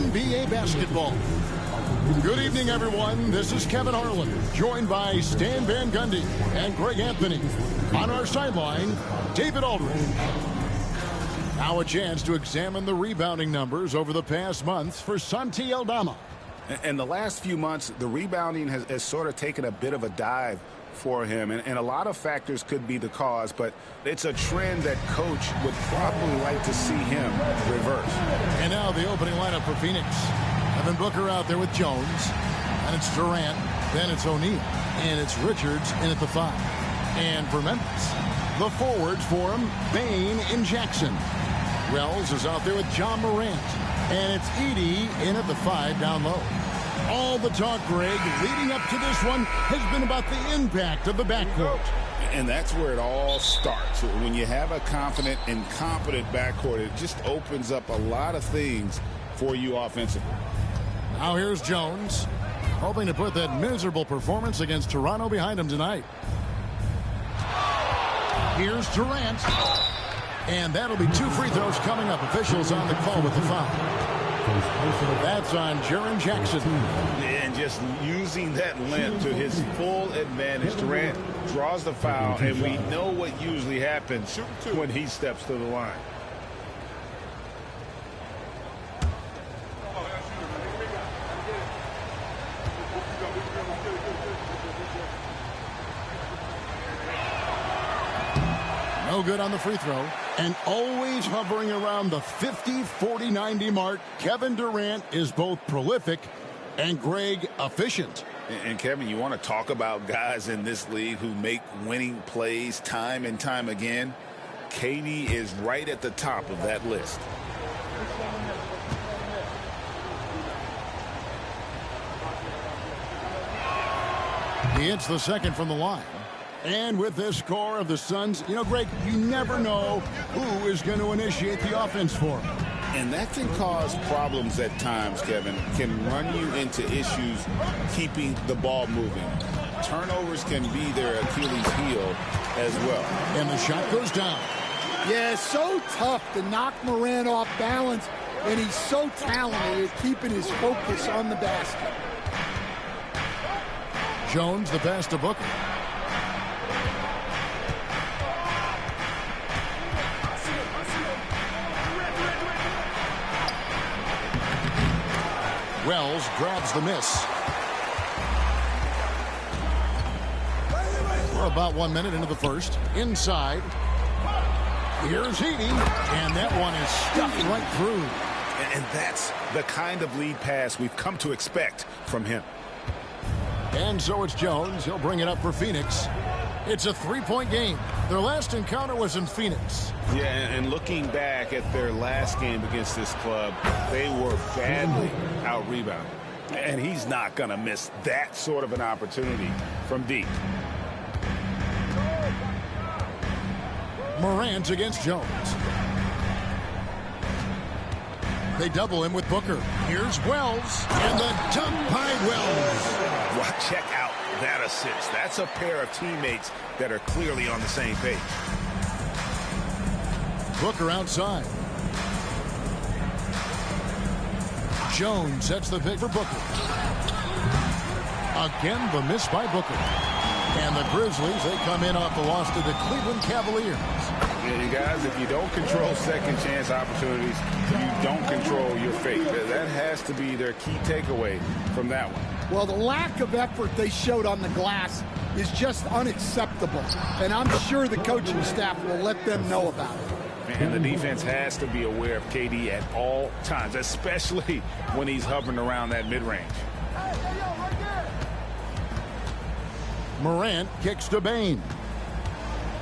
NBA basketball. Good evening, everyone. This is Kevin Harlan, joined by Stan Van Gundy and Greg Anthony. On our sideline, David Aldridge. Now a chance to examine the rebounding numbers over the past months for Santi Aldama. In the last few months, the rebounding has sort of taken a bit of a dive for him, and a lot of factors could be the cause, but it's a trend that coach would probably like to see him reverse. And now the opening lineup for Phoenix. Evan Booker out there with Jones, and it's Durant, then it's O'Neal, and it's Richards in at the 5. And for Memphis, the forwards for him, Bain and Jackson. Wells is out there with John Morant, and it's Edey in at the 5 down low. All the talk, Greg, leading up to this one has been about the impact of the backcourt. And that's where it all starts. When you have a confident and competent backcourt, it just opens up a lot of things for you offensively. Now here's Jones, hoping to put that miserable performance against Toronto behind him tonight. Here's Durant. And that'll be 2 free throws coming up. Officials on the call with the foul. That's on Jaren Jackson. And just using that length to his full advantage, Durant draws the foul, and we know what usually happens when he steps to the line. No good on the free throw. And always hovering around the 50, 40, 90 mark, Kevin Durant is both prolific and, Greg, efficient. And Kevin, you want to talk about guys in this league who make winning plays time and time again? KD is right at the top of that list. He hits the second from the line. And with this score of the Suns, you know, Greg, you never know who is going to initiate the offense for him. And that can cause problems at times, Kevin. Can run you into issues keeping the ball moving. Turnovers can be their Achilles heel as well. And the shot goes down. Yeah, so tough to knock Morant off balance, and he's so talented at keeping his focus on the basket. Jones, the pass to Booker. Wells grabs the miss. We're about 1 minute into the first. Inside. Here's Edey. And that one is stuffed right through. And that's the kind of lead pass we've come to expect from him. And so it's Jones. He'll bring it up for Phoenix. It's a 3-point game. Their last encounter was in Phoenix. Yeah, and looking back at their last game against this club, they were badly out-rebounded. And he's not going to miss that sort of an opportunity from deep. Morant against Jones. They double him with Booker. Here's Wells. And the dunk by Wells. Well, check out that assist. That's a pair of teammates that are clearly on the same page. Booker outside. Jones sets the pick for Booker. Again, the miss by Booker. And the Grizzlies, they come in off the loss to the Cleveland Cavaliers. Yeah, you guys, if you don't control second chance opportunities, you don't control your fate. That has to be their key takeaway from that one. Well, the lack of effort they showed on the glass is just unacceptable. And I'm sure the coaching staff will let them know about it. And the defense has to be aware of KD at all times, especially when he's hovering around that mid-range. Morant kicks to Bain.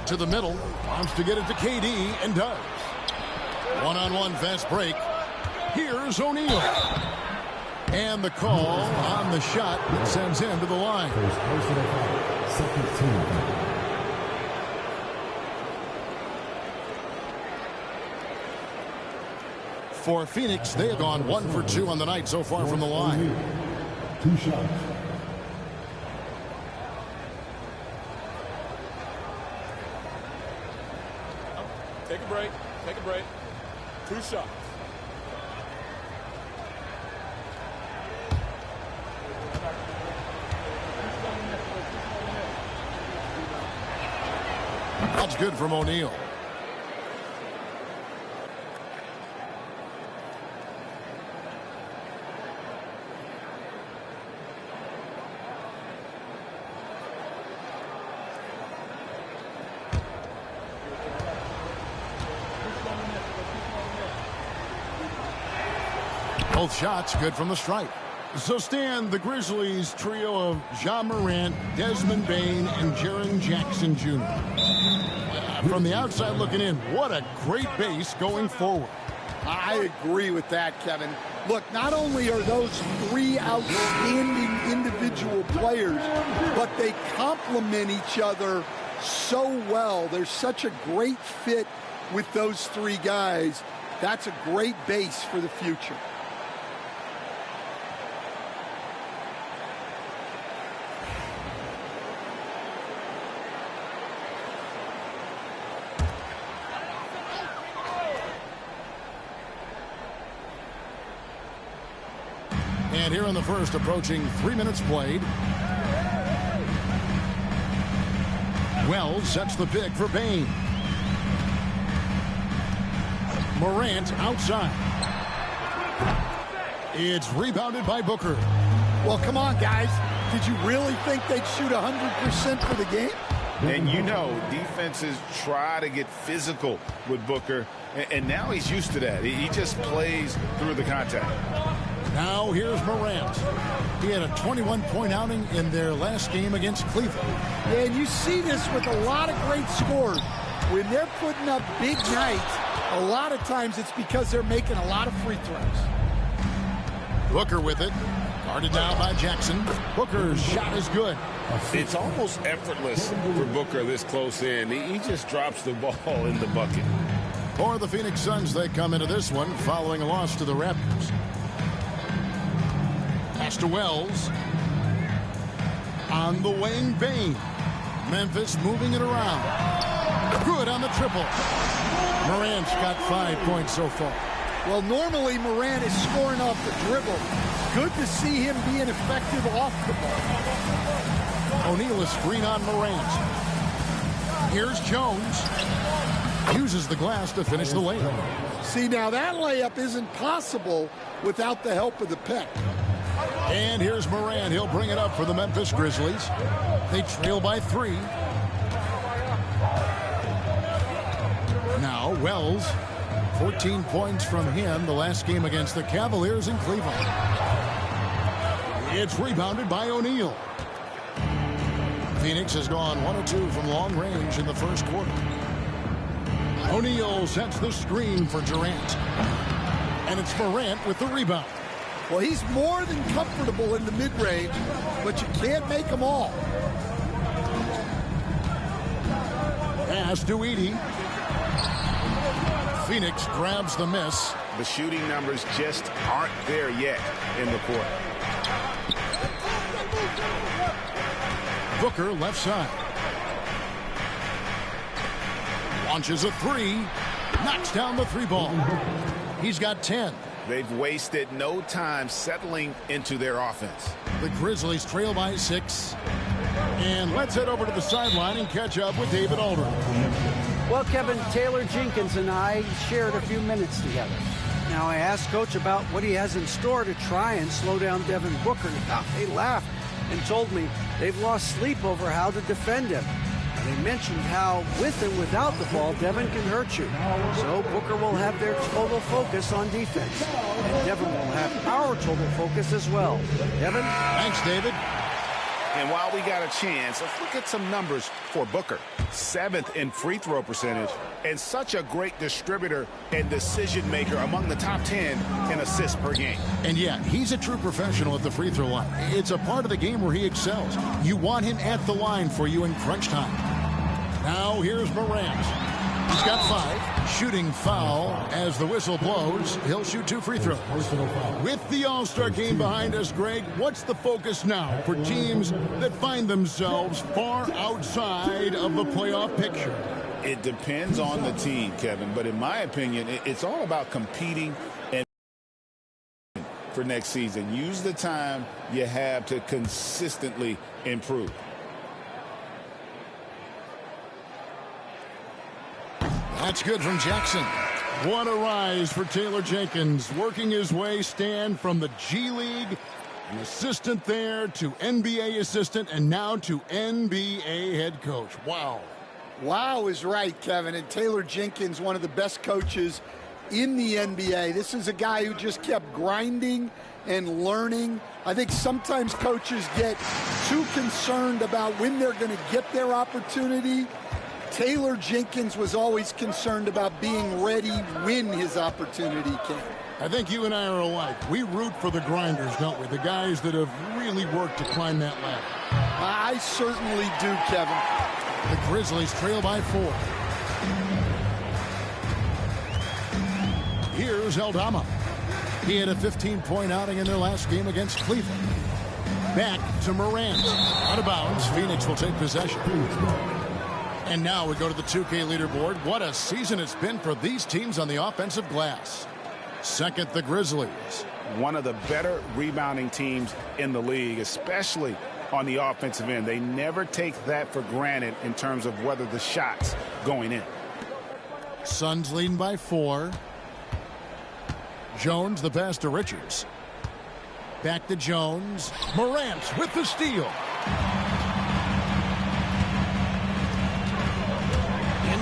To the middle. Wants to get it to KD and does. One-on-one fast break. Here's O'Neal. And the call on the shot that sends him to the line. For Phoenix, they have gone 1 for 2 on the night so far from the line. 2 shots. Take a break. Take a break. 2 shots. That's good from O'Neal. Both shots good from the stripe. So, Stan, the Grizzlies trio of Ja Morant, Desmond Bane, and Jaren Jackson Jr. From the outside looking in, what a great base going forward. I agree with that, Kevin. Look, not only are those three outstanding individual players, but they complement each other so well. There's such a great fit with those three guys. That's a great base for the future. And here in the first, approaching 3 minutes played. Wells sets the pick for Bane. Morant outside. It's rebounded by Booker. Well, come on, guys. Did you really think they'd shoot 100% for the game? And you know, defenses try to get physical with Booker, and now he's used to that. He just plays through the contact. Now here's Morant. He had a 21-point outing in their last game against Cleveland. Yeah, and you see this with a lot of great scores. When they're putting up big nights, a lot of times it's because they're making a lot of free throws. Booker with it. Guarded now by Jackson. Booker's shot is good. It's almost effortless for Booker this close in. He just drops the ball in the bucket. For the Phoenix Suns, they come into this one following a loss to the Raptors. Pass to Wells. On the wing, Bane. Memphis moving it around. Good on the triple. Morant's got 5 points so far. Well, normally Morant is scoring off the dribble. Good to see him being effective off the ball. O'Neal is screen on Morant. Here's Jones. Uses the glass to finish the layup. See, now that layup isn't possible without the help of the pick. And here's Morant. He'll bring it up for the Memphis Grizzlies. They trail by 3. Now Wells, 14 points from him the last game against the Cavaliers in Cleveland. It's rebounded by O'Neal. Phoenix has gone 1 of 2 from long range in the first quarter. O'Neal sets the screen for Durant. And it's Morant with the rebound. Well, he's more than comfortable in the mid-range, but you can't make them all. Pass to Edey. Phoenix grabs the miss. The shooting numbers just aren't there yet in the quarter. Booker left side. Launches a 3. Knocks down the 3 ball. He's got 10. They've wasted no time settling into their offense. The Grizzlies trail by 6. And let's head over to the sideline and catch up with David Aldridge. Well, Kevin, Taylor Jenkins and I shared a few minutes together. Now, I asked Coach about what he has in store to try and slow down Devin Booker. Now, they laughed and told me they've lost sleep over how to defend him. They mentioned how, with and without the ball, Devin can hurt you. So Booker will have their total focus on defense. And Devin will have our total focus as well. Devin? Thanks, David. And while we got a chance, let's look at some numbers for Booker. 7th in free throw percentage, and such a great distributor and decision maker among the top 10 in assists per game. And yeah, he's a true professional at the free throw line. It's a part of the game where he excels. You want him at the line for you in crunch time. Now here's Morant. He's got 5. Shooting foul as the whistle blows. He'll shoot 2 free throws. With the All-Star game behind us, Greg, what's the focus now for teams that find themselves far outside of the playoff picture? It depends on the team, Kevin, but in my opinion, it's all about competing and for next season. Use the time you have to consistently improve. That's good from Jackson. What a rise for Taylor Jenkins, working his way, Stan, from the G League, an assistant there, to NBA assistant, and now to NBA head coach. Wow. Wow is right, Kevin. And Taylor Jenkins, one of the best coaches in the NBA. This is a guy who just kept grinding and learning. I think sometimes coaches get too concerned about when they're going to get their opportunity. Taylor Jenkins was always concerned about being ready when his opportunity came. I think you and I are alike. We root for the grinders, don't we? The guys that have really worked to climb that ladder. I certainly do, Kevin. The Grizzlies trail by 4. Here's Aldama. He had a 15-point outing in their last game against Cleveland. Back to Morant. Out of bounds. Phoenix will take possession. And now we go to the 2K leaderboard. What a season it's been for these teams on the offensive glass. Second, the Grizzlies. One of the better rebounding teams in the league, especially on the offensive end. They never take that for granted in terms of whether the shot's going in. Suns leading by 4. Jones, the pass to Richards. Back to Jones. Morant with the steal.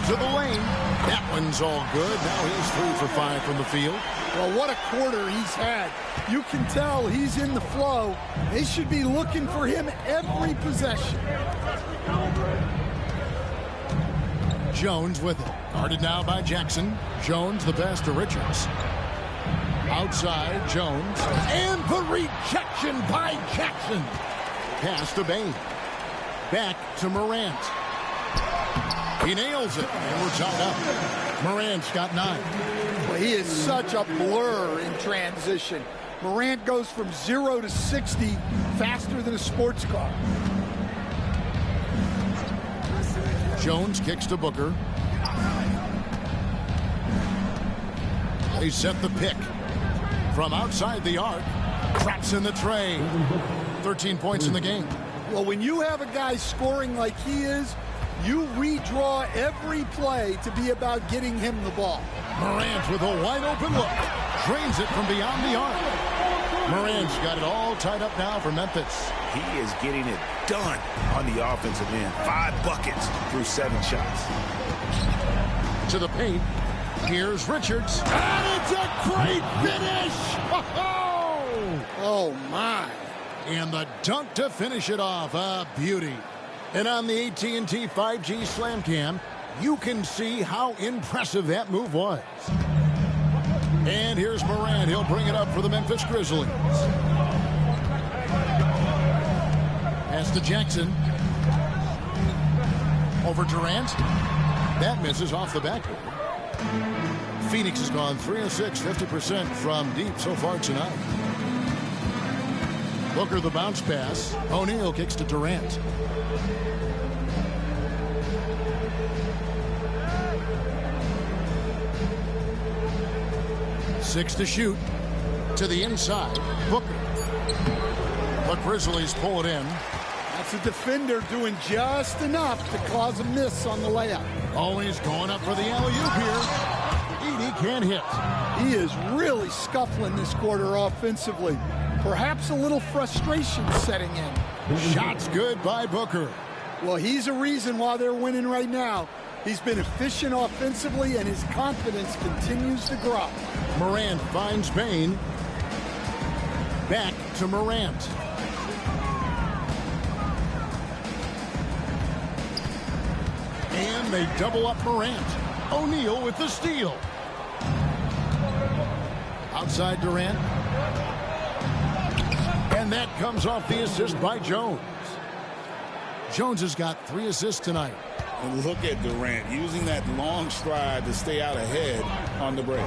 To the lane. That one's all good. Now he's 3 for 5 from the field. Well, what a quarter he's had. You can tell he's in the flow. They should be looking for him every possession. Jones with it. Guarded now by Jackson. Jones, the pass to Richards. Outside, Jones. And the rejection by Jackson. Pass to Bain. Back to Morant. He nails it, and we're tied up. Morant's got 9. Well, he is such a blur in transition. Morant goes from 0 to 60 faster than a sports car. Jones kicks to Booker. They set the pick. From outside the arc, traps in the tray. 13 points in the game. Well, when you have a guy scoring like he is, you redraw every play to be about getting him the ball. Morant with a wide open look. Drains it from beyond the arc. Morant's got it all tied up now for Memphis. He is getting it done on the offensive end. 5 buckets through 7 shots. To the paint. Here's Richards. And it's a great finish! Oh, my. And the dunk to finish it off. A beauty. And on the AT&T 5G Slam Cam, you can see how impressive that move was. And here's Morant. He'll bring it up for the Memphis Grizzlies. Pass to Jackson. Over Durant. That misses off the backboard. Phoenix has gone 3 of 6, 50% from deep so far tonight. Booker the bounce pass. O'Neal kicks to Durant. Six to shoot. To the inside. Booker. The Grizzlies pull it in. That's a defender doing just enough to cause a miss on the layup. Always going up for the alley-oop here. Edey can't hit. He is really scuffling this quarter offensively. Perhaps a little frustration setting in. Shots good by Booker. Well, he's a reason why they're winning right now. He's been efficient offensively, and his confidence continues to grow. Morant finds Bain. Back to Morant. And they double up Morant. O'Neal with the steal. Outside Durant. And that comes off the assist by Jones. Jones has got 3 assists tonight. And look at Durant using that long stride to stay out ahead on the break.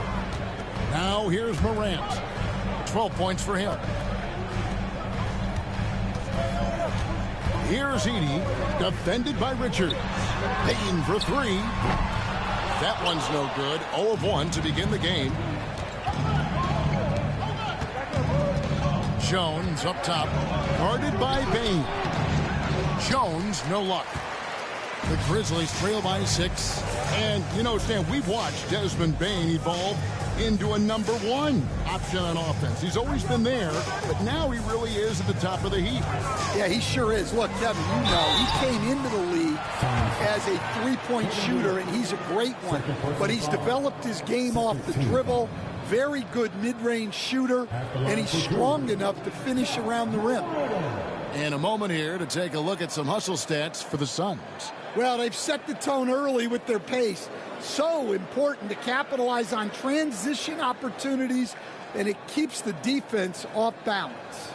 Now here's Morant. 12 points for him. Here's Edey, defended by Richards. Bain for 3. That one's no good. 0 of 1 to begin the game. Jones up top, guarded by Bain. Jones, no luck. The Grizzlies trail by 6. And, you know, Stan, we've watched Desmond Bane evolve into a number 1 option on offense. He's always been there, but now he really is at the top of the heap. Yeah, he sure is. Look, Kevin, you know, he came into the league as a three-point shooter, and he's a great one. But he's developed his game off the dribble, very good mid-range shooter, and he's strong enough to finish around the rim. And a moment here to take a look at some hustle stats for the Suns. Well, they've set the tone early with their pace. So important to capitalize on transition opportunities, and it keeps the defense off balance.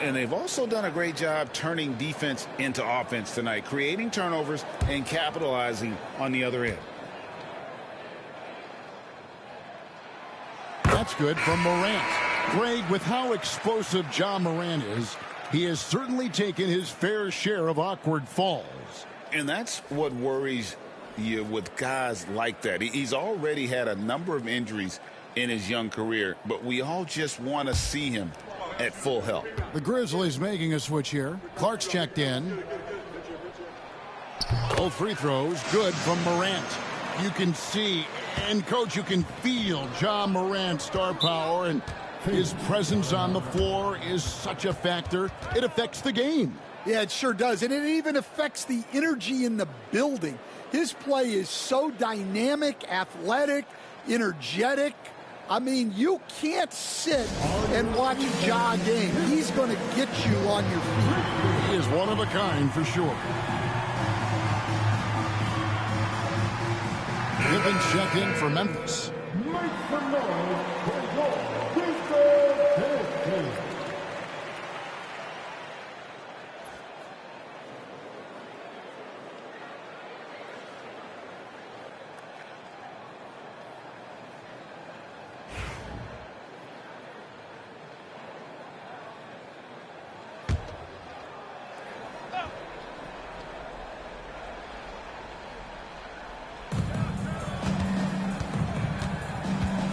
And they've also done a great job turning defense into offense tonight, creating turnovers and capitalizing on the other end. That's good from Morant. Greg, with how explosive Ja Morant is, he has certainly taken his fair share of awkward falls. And that's what worries you with guys like that. He's already had a number of injuries in his young career, but we all just want to see him at full health. The Grizzlies making a switch here. Clark's checked in. Both free throws good from Morant. You can see, and coach, you can feel Ja Morant's star power, and his presence on the floor is such a factor. It affects the game. Yeah, it sure does. And it even affects the energy in the building. His play is so dynamic, athletic, energetic. I mean, you can't sit and watch a Ja game. He's going to get you on your feet. He is one of a kind for sure. Given check in for Memphis.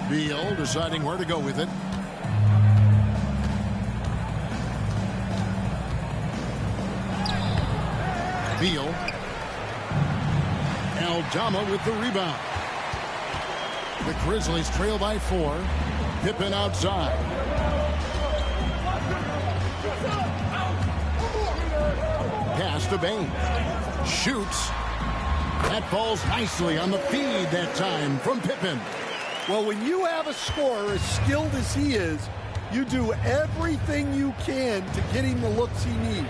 Beal deciding where to go with it. Beal. Aldama with the rebound. The Grizzlies trail by 4. Pippen outside. Pass to Bane. Shoots. That falls nicely on the feed that time from Pippen. Well, when you have a scorer as skilled as he is, you do everything you can to get him the looks he needs.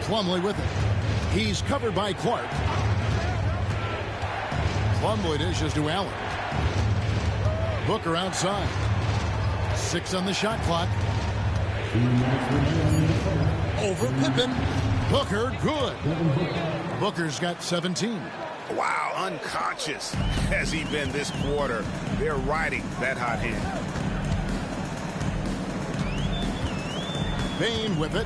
Plumlee with it. He's covered by Clark. Plumlee dishes to Allen. Booker outside. 6 on the shot clock. Over Pippen. Booker, good. Booker's got 17. Wow, unconscious has he been this quarter. They're riding that hot hand. Bane with it.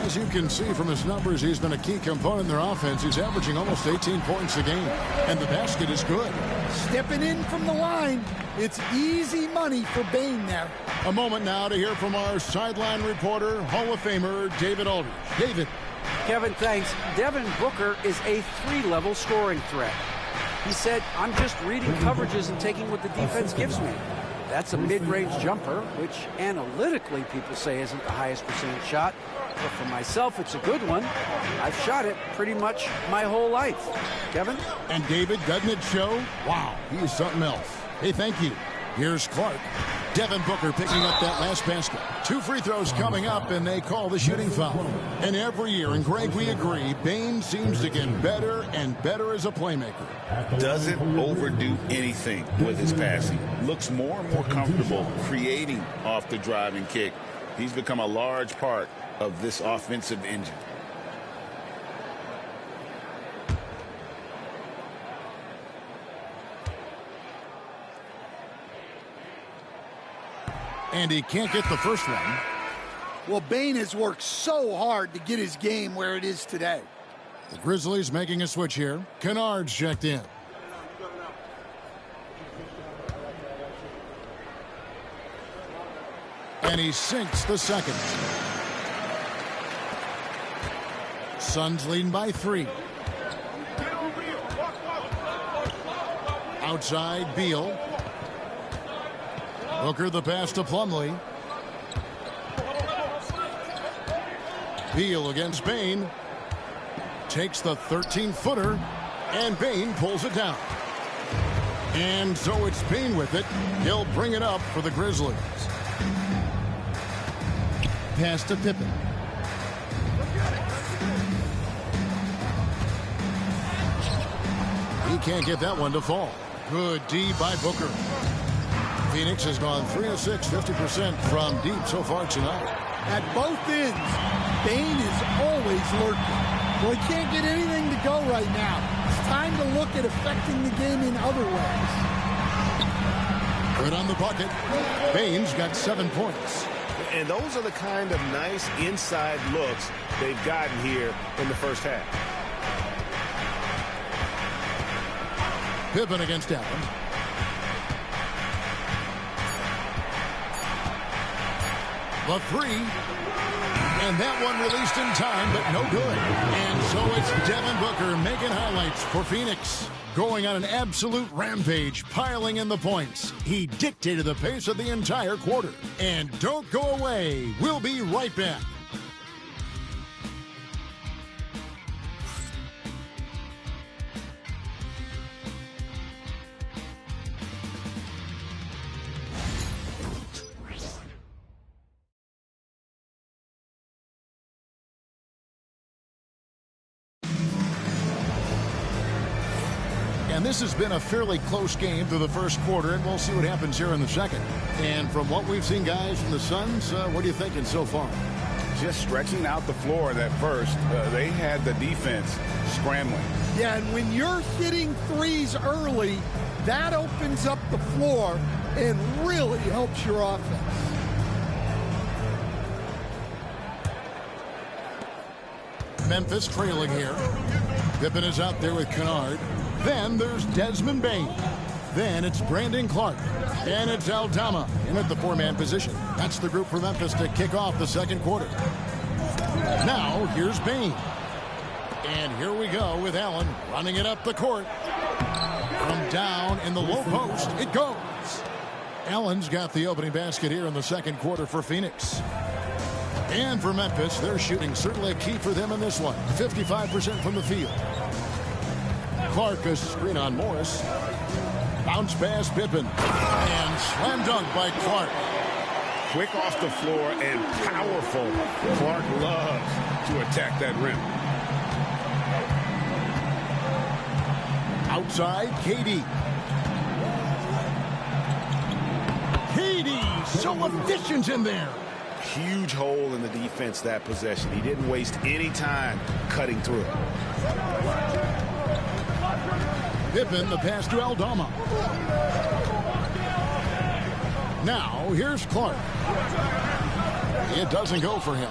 As you can see from his numbers, he's been a key component in their offense. He's averaging almost 18 points a game, and the basket is good. Stepping in from the line, it's easy money for Bane there. A moment now to hear from our sideline reporter, Hall of Famer David Aldridge. David. Kevin, thanks. Devin Booker is a 3-level scoring threat. He said, I'm just reading coverages and taking what the defense gives me. That's a mid-range jumper, which analytically people say isn't the highest percentage shot. But for myself, it's a good one. I've shot it pretty much my whole life. Kevin? And David, doesn't it show? Wow, he is something else. Hey, thank you. Here's Clark. Devin Booker picking up that last basket. 2 free throws coming up, and they call the shooting foul. And every year, and Greg, we agree, Bane seems to get better and better as a playmaker. Doesn't overdo anything with his passing. Looks more and more comfortable creating off the driving kick. He's become a large part of this offensive engine. And he can't get the first one. Well, Bane has worked so hard to get his game where it is today. The Grizzlies making a switch here. Kennard's checked in. And he sinks the second. Suns leading by 3. Outside, Beal. Booker the pass to Plumlee. Beal against Bain. Takes the 13-footer, and Bain pulls it down. And so it's Bain with it. He'll bring it up for the Grizzlies. Pass to Pippen. He can't get that one to fall. Good D by Booker. Phoenix has gone 3 of 6, 50% from deep so far tonight. At both ends, Bain is always lurking. Well, he can't get anything to go right now. It's time to look at affecting the game in other ways. Good on the bucket. Bain's got 7 points. And those are the kind of nice inside looks they've gotten here in the first half. Pippen against Allen. The 3. And that one released in time, but no good. And so it's Devin Booker making highlights for Phoenix. Going on an absolute rampage, piling in the points. He dictated the pace of the entire quarter. And don't go away. We'll be right back. And this has been a fairly close game through the first quarter, and we'll see what happens here in the second. And from what we've seen, guys, from the Suns, what are you thinking so far? Just stretching out the floor that first. They had the defense scrambling. Yeah, and when you're hitting threes early, that opens up the floor and really helps your offense. Memphis trailing here. Pippen is out there with Kennard. Then there's Desmond Bain. Then it's Brandon Clark. And it's Aldama in at the 4-man position. That's the group for Memphis to kick off the second quarter. Now here's Bain. And here we go with Allen running it up the court. From down in the low post, it goes. Allen's got the opening basket here in the second quarter for Phoenix. And for Memphis, their shooting certainly a key for them in this one. 55% from the field. Clark, a screen on Morris. Bounce pass Pippen. And slam dunk by Clark. Quick off the floor and powerful. Clark loves to attack that rim. Outside, KD. KD, so efficient in there. Huge hole in the defense that possession. He didn't waste any time cutting through it. Pippen, the pass to Aldama. Now, here's Clark. It doesn't go for him.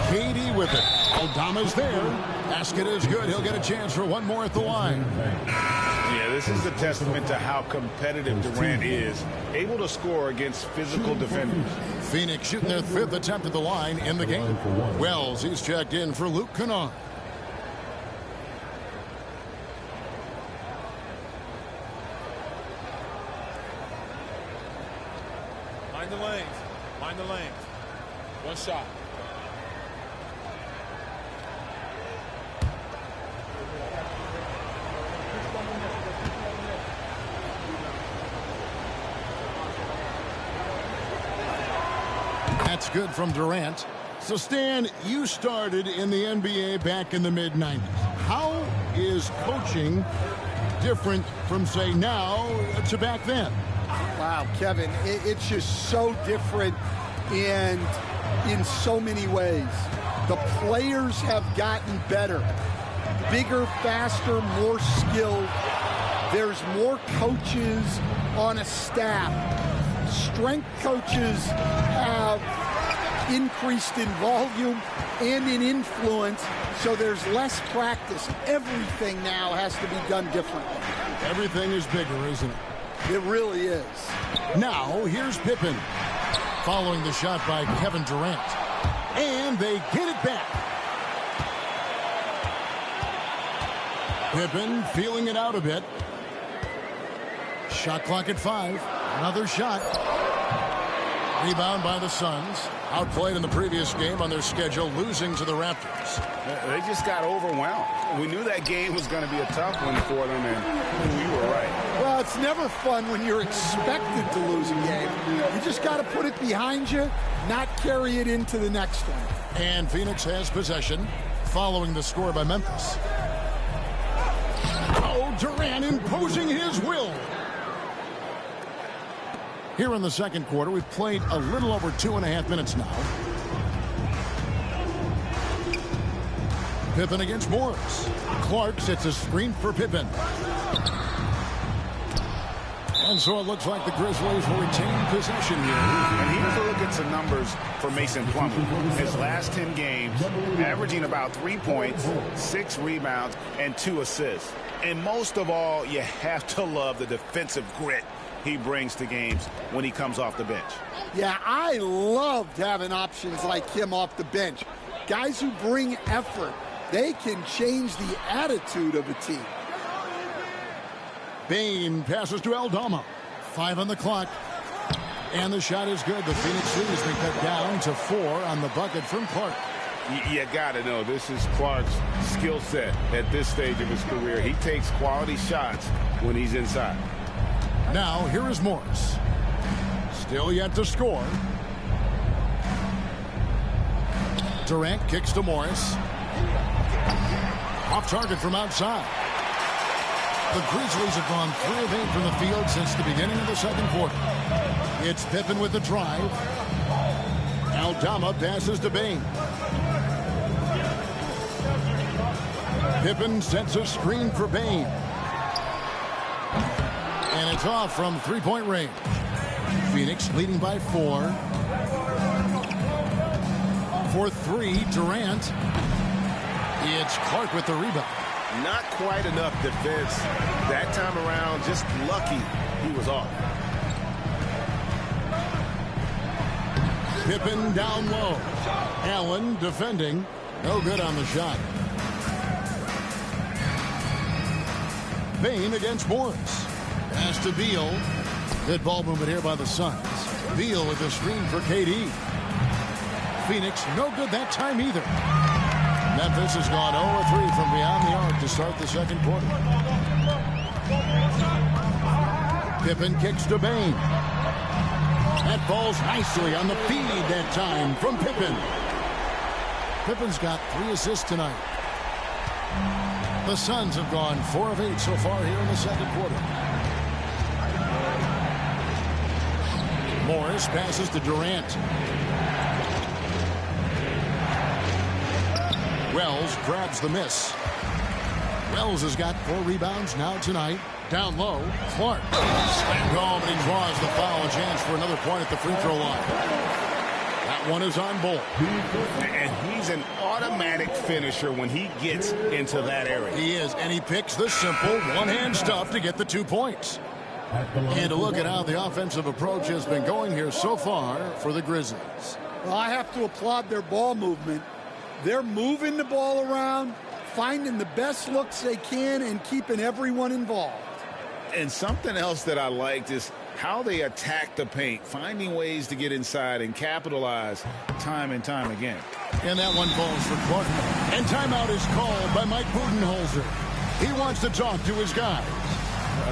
KD with it. Aldama's there. Basket is good. He'll get a chance for one more at the line. Yeah, this is a testament to how competitive Durant is. Able to score against physical defenders. Phoenix shooting their 5th attempt at the line in the game. Wells, he's checked in for Luke Kennard. Mind the lanes. Mind the lanes. One shot. That's good from Durant. So, Stan, you started in the NBA back in the mid-90s. How is coaching different from, say, now to back then? Wow, Kevin, it's just so different and in so many ways. The players have gotten better. Bigger, faster, more skilled. There's more coaches on a staff. Strength coaches have increased in volume and in influence, so there's less practice. Everything now has to be done differently. Everything is bigger, isn't it? It really is. Now, here's Pippen. Following the shot by Kevin Durant. And they get it back. Pippen feeling it out a bit. Shot clock at 5. Another shot. Rebound by the Suns. Outplayed in the previous game on their schedule, losing to the Raptors. They just got overwhelmed. We knew that game was going to be a tough one for them, and we were right. Well, it's never fun when you're expected to lose a game. You just got to put it behind you, not carry it into the next one. And Phoenix has possession, following the score by Memphis. Oh, Durant imposing his will. Here in the second quarter, we've played a little over 2.5 minutes now. Pippen against Morris. Clark sets a screen for Pippen. And so it looks like the Grizzlies will retain possession here. And here's a look at some numbers for Mason Plumlee. His last 10 games, averaging about 3 points, 6 rebounds, and 2 assists. And most of all, you have to love the defensive grit he brings to games when he comes off the bench. Yeah, I loved having options like him off the bench. Guys who bring effort. They can change the attitude of a team. Bane passes to Aldama. 5 on the clock. And the shot is good. The Phoenix lead has been cut down to 4 on the bucket from Clark. You got to know, this is Clark's skill set at this stage of his career. He takes quality shots when he's inside. Now, here is Morris. Still yet to score. Durant kicks to Morris. Off target from outside. The Grizzlies have gone 3 of 8 from the field since the beginning of the second quarter. It's Pippen with the drive. Aldama passes to Bane. Pippen sets a screen for Bane. And it's off from 3-point range. Phoenix leading by 4. For 3, Durant. It's Clark with the rebound. Not quite enough defense that time around. Just lucky he was off. Pippen down low. Allen defending. No good on the shot. Bane against Morris. Pass to Beal. Good ball movement here by the Suns. Beal with the screen for KD. Phoenix no good that time either. Memphis has gone 0-3 from beyond the arc to start the second quarter. Pippen kicks to Bane. That falls nicely on the feed that time from Pippen. Pippen's got 3 assists tonight. The Suns have gone 4 of 8 so far here in the second quarter. Morris passes to Durant. Wells grabs the miss. Wells has got 4 rebounds now tonight. Down low, Clark. Slammed home, and he draws the foul. A chance for another point at the free throw line. That one is on Bull. And he's an automatic finisher when he gets into that area. He is, and he picks the simple one-hand stuff to get the 2 points. And to look at how the offensive approach has been going here so far for the Grizzlies. Well, I have to applaud their ball movement. They're moving the ball around, finding the best looks they can, and keeping everyone involved. And something else that I liked is how they attack the paint, finding ways to get inside and capitalize time and time again. And that one falls for Clark. And timeout is called by Mike Budenholzer. He wants to talk to his guys.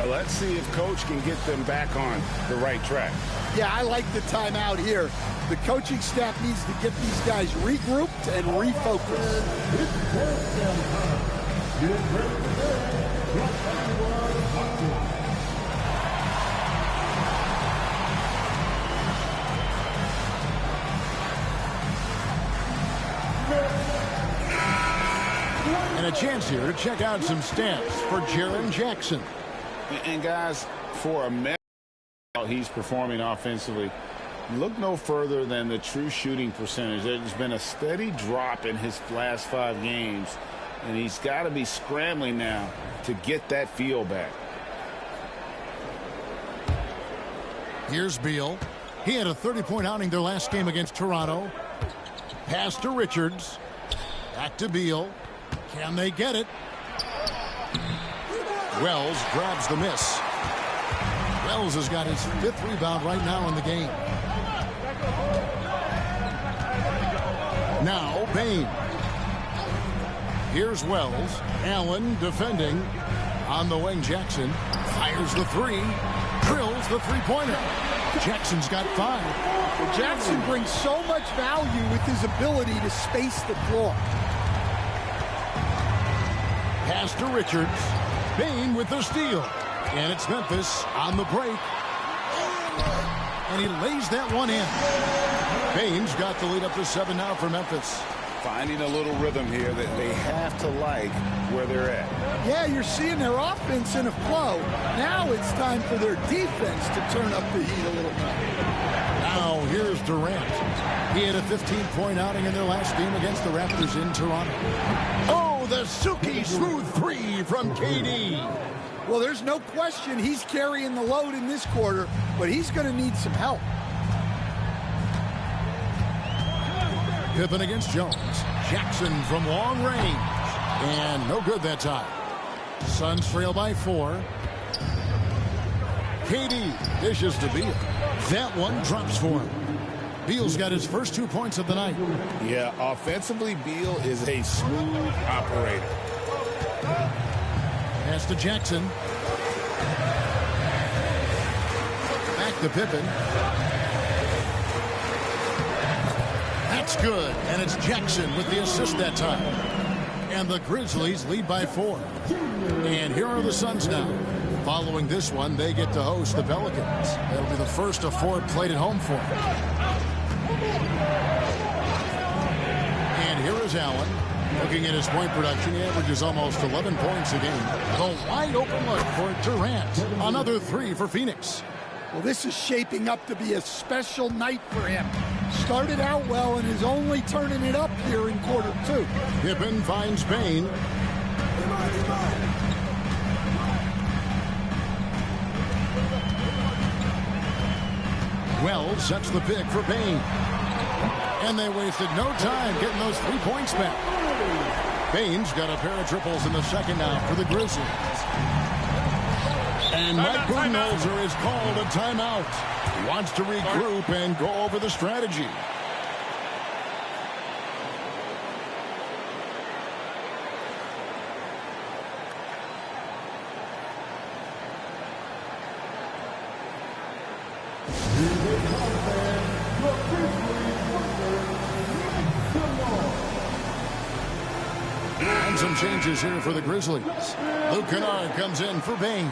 Let's see if Coach can get them back on the right track. Yeah, I like the timeout here. The coaching staff needs to get these guys regrouped and refocused. And a chance here to check out some stats for Jaren Jackson. And guys, for a man, he's performing offensively. Look no further than the true shooting percentage. There's been a steady drop in his last 5 games, and he's got to be scrambling now to get that feel back. Here's Beal. He had a 30-point outing their last game against Toronto. Pass to Richards. Back to Beal. Can they get it? Wells grabs the miss. Wells has got his 5th rebound right now in the game. Now Bain. Here's Wells. Allen defending. On the wing, Jackson fires the 3. Drills the three-pointer. Jackson's got 5. Well, Jackson brings so much value with his ability to space the floor. Pass to Richards. Bain with the steal. And it's Memphis on the break. And he lays that one in. Bain's got the lead up to 7 now for Memphis. Finding a little rhythm here that they have to like where they're at. Yeah, you're seeing their offense in a flow. Now it's time for their defense to turn up the heat a little bit. Now here's Durant. He had a 15-point outing in their last game against the Raptors in Toronto. Oh, the silky smooth 3 from KD. Well, there's no question he's carrying the load in this quarter, but he's going to need some help. Pippen against Jones. Jackson from long range. And no good that time. Suns trail by 4. KD dishes to Beal. That one drops for him. Beal's got his first 2 points of the night. Yeah, offensively, Beal is a smooth operator. Pass to Jackson. Back to Pippen. That's good, and it's Jackson with the assist that time. And the Grizzlies lead by 4. And here are the Suns now. Following this one, they get to host the Pelicans. That'll be the first of 4 played at home for them. And here is Allen. Looking at his point production, he averages almost 11 points a game. The wide open look for Durant. Another 3 for Phoenix. Well, this is shaping up to be a special night for him. Started out well and is only turning it up here in quarter 2. Pippen finds Bain. Wells sets the pick for Bain. And they wasted no time getting those 3 points back. Bain's got a pair of triples in the second now for the Grizzlies. And Mike Budenholzer is called a timeout. He wants to regroup and go over the strategy. And some changes here for the Grizzlies. Luke Kennard comes in for Bain.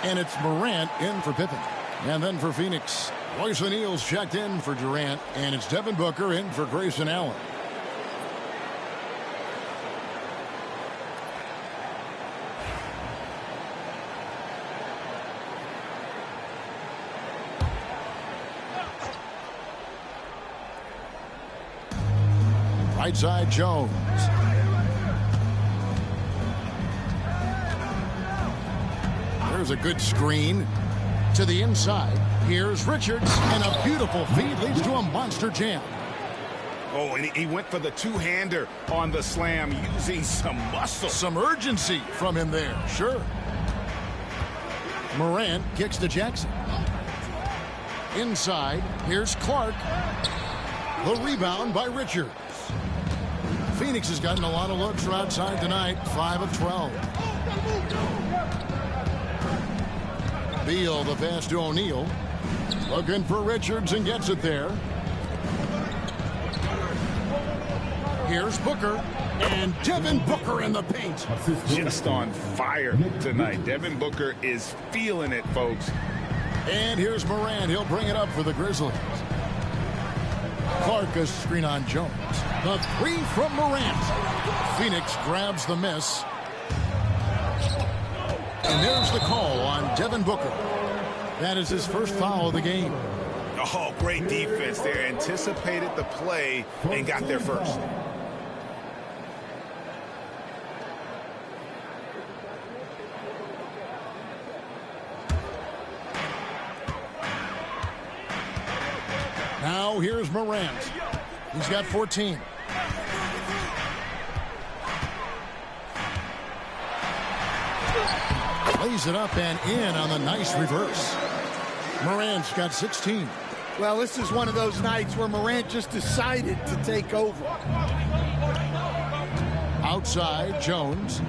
And it's Morant in for Pippen. And then for Phoenix, Royce O'Neal's checked in for Durant. And it's Devin Booker in for Grayson Allen. Right side, Jones. There's a good screen to the inside. Here's Richards, and a beautiful feed leads to a monster jam. Oh, and he went for the two-hander on the slam, using some muscle. Some urgency from him there, sure. Morant kicks to Jackson. Inside, here's Clark. The rebound by Richards. Phoenix has gotten a lot of looks from outside tonight, 5 of 12. Beal, the pass to O'Neal. Looking for Richards and gets it there. Here's Booker. And Devin Booker in the paint. Just on fire tonight. Devin Booker is feeling it, folks. And here's Morant. He'll bring it up for the Grizzlies. Clark, a screen on Jones. The 3 from Morant. Phoenix grabs the miss. And there's the call on Devin Booker. That is his first foul of the game. Oh, great defense there. Anticipated the play and got there first. Now here's Morant. He's got 14. lays it up and in on the nice reverse. Morant's got 16. Well, this is one of those nights where Morant just decided to take over. Outside, Jones.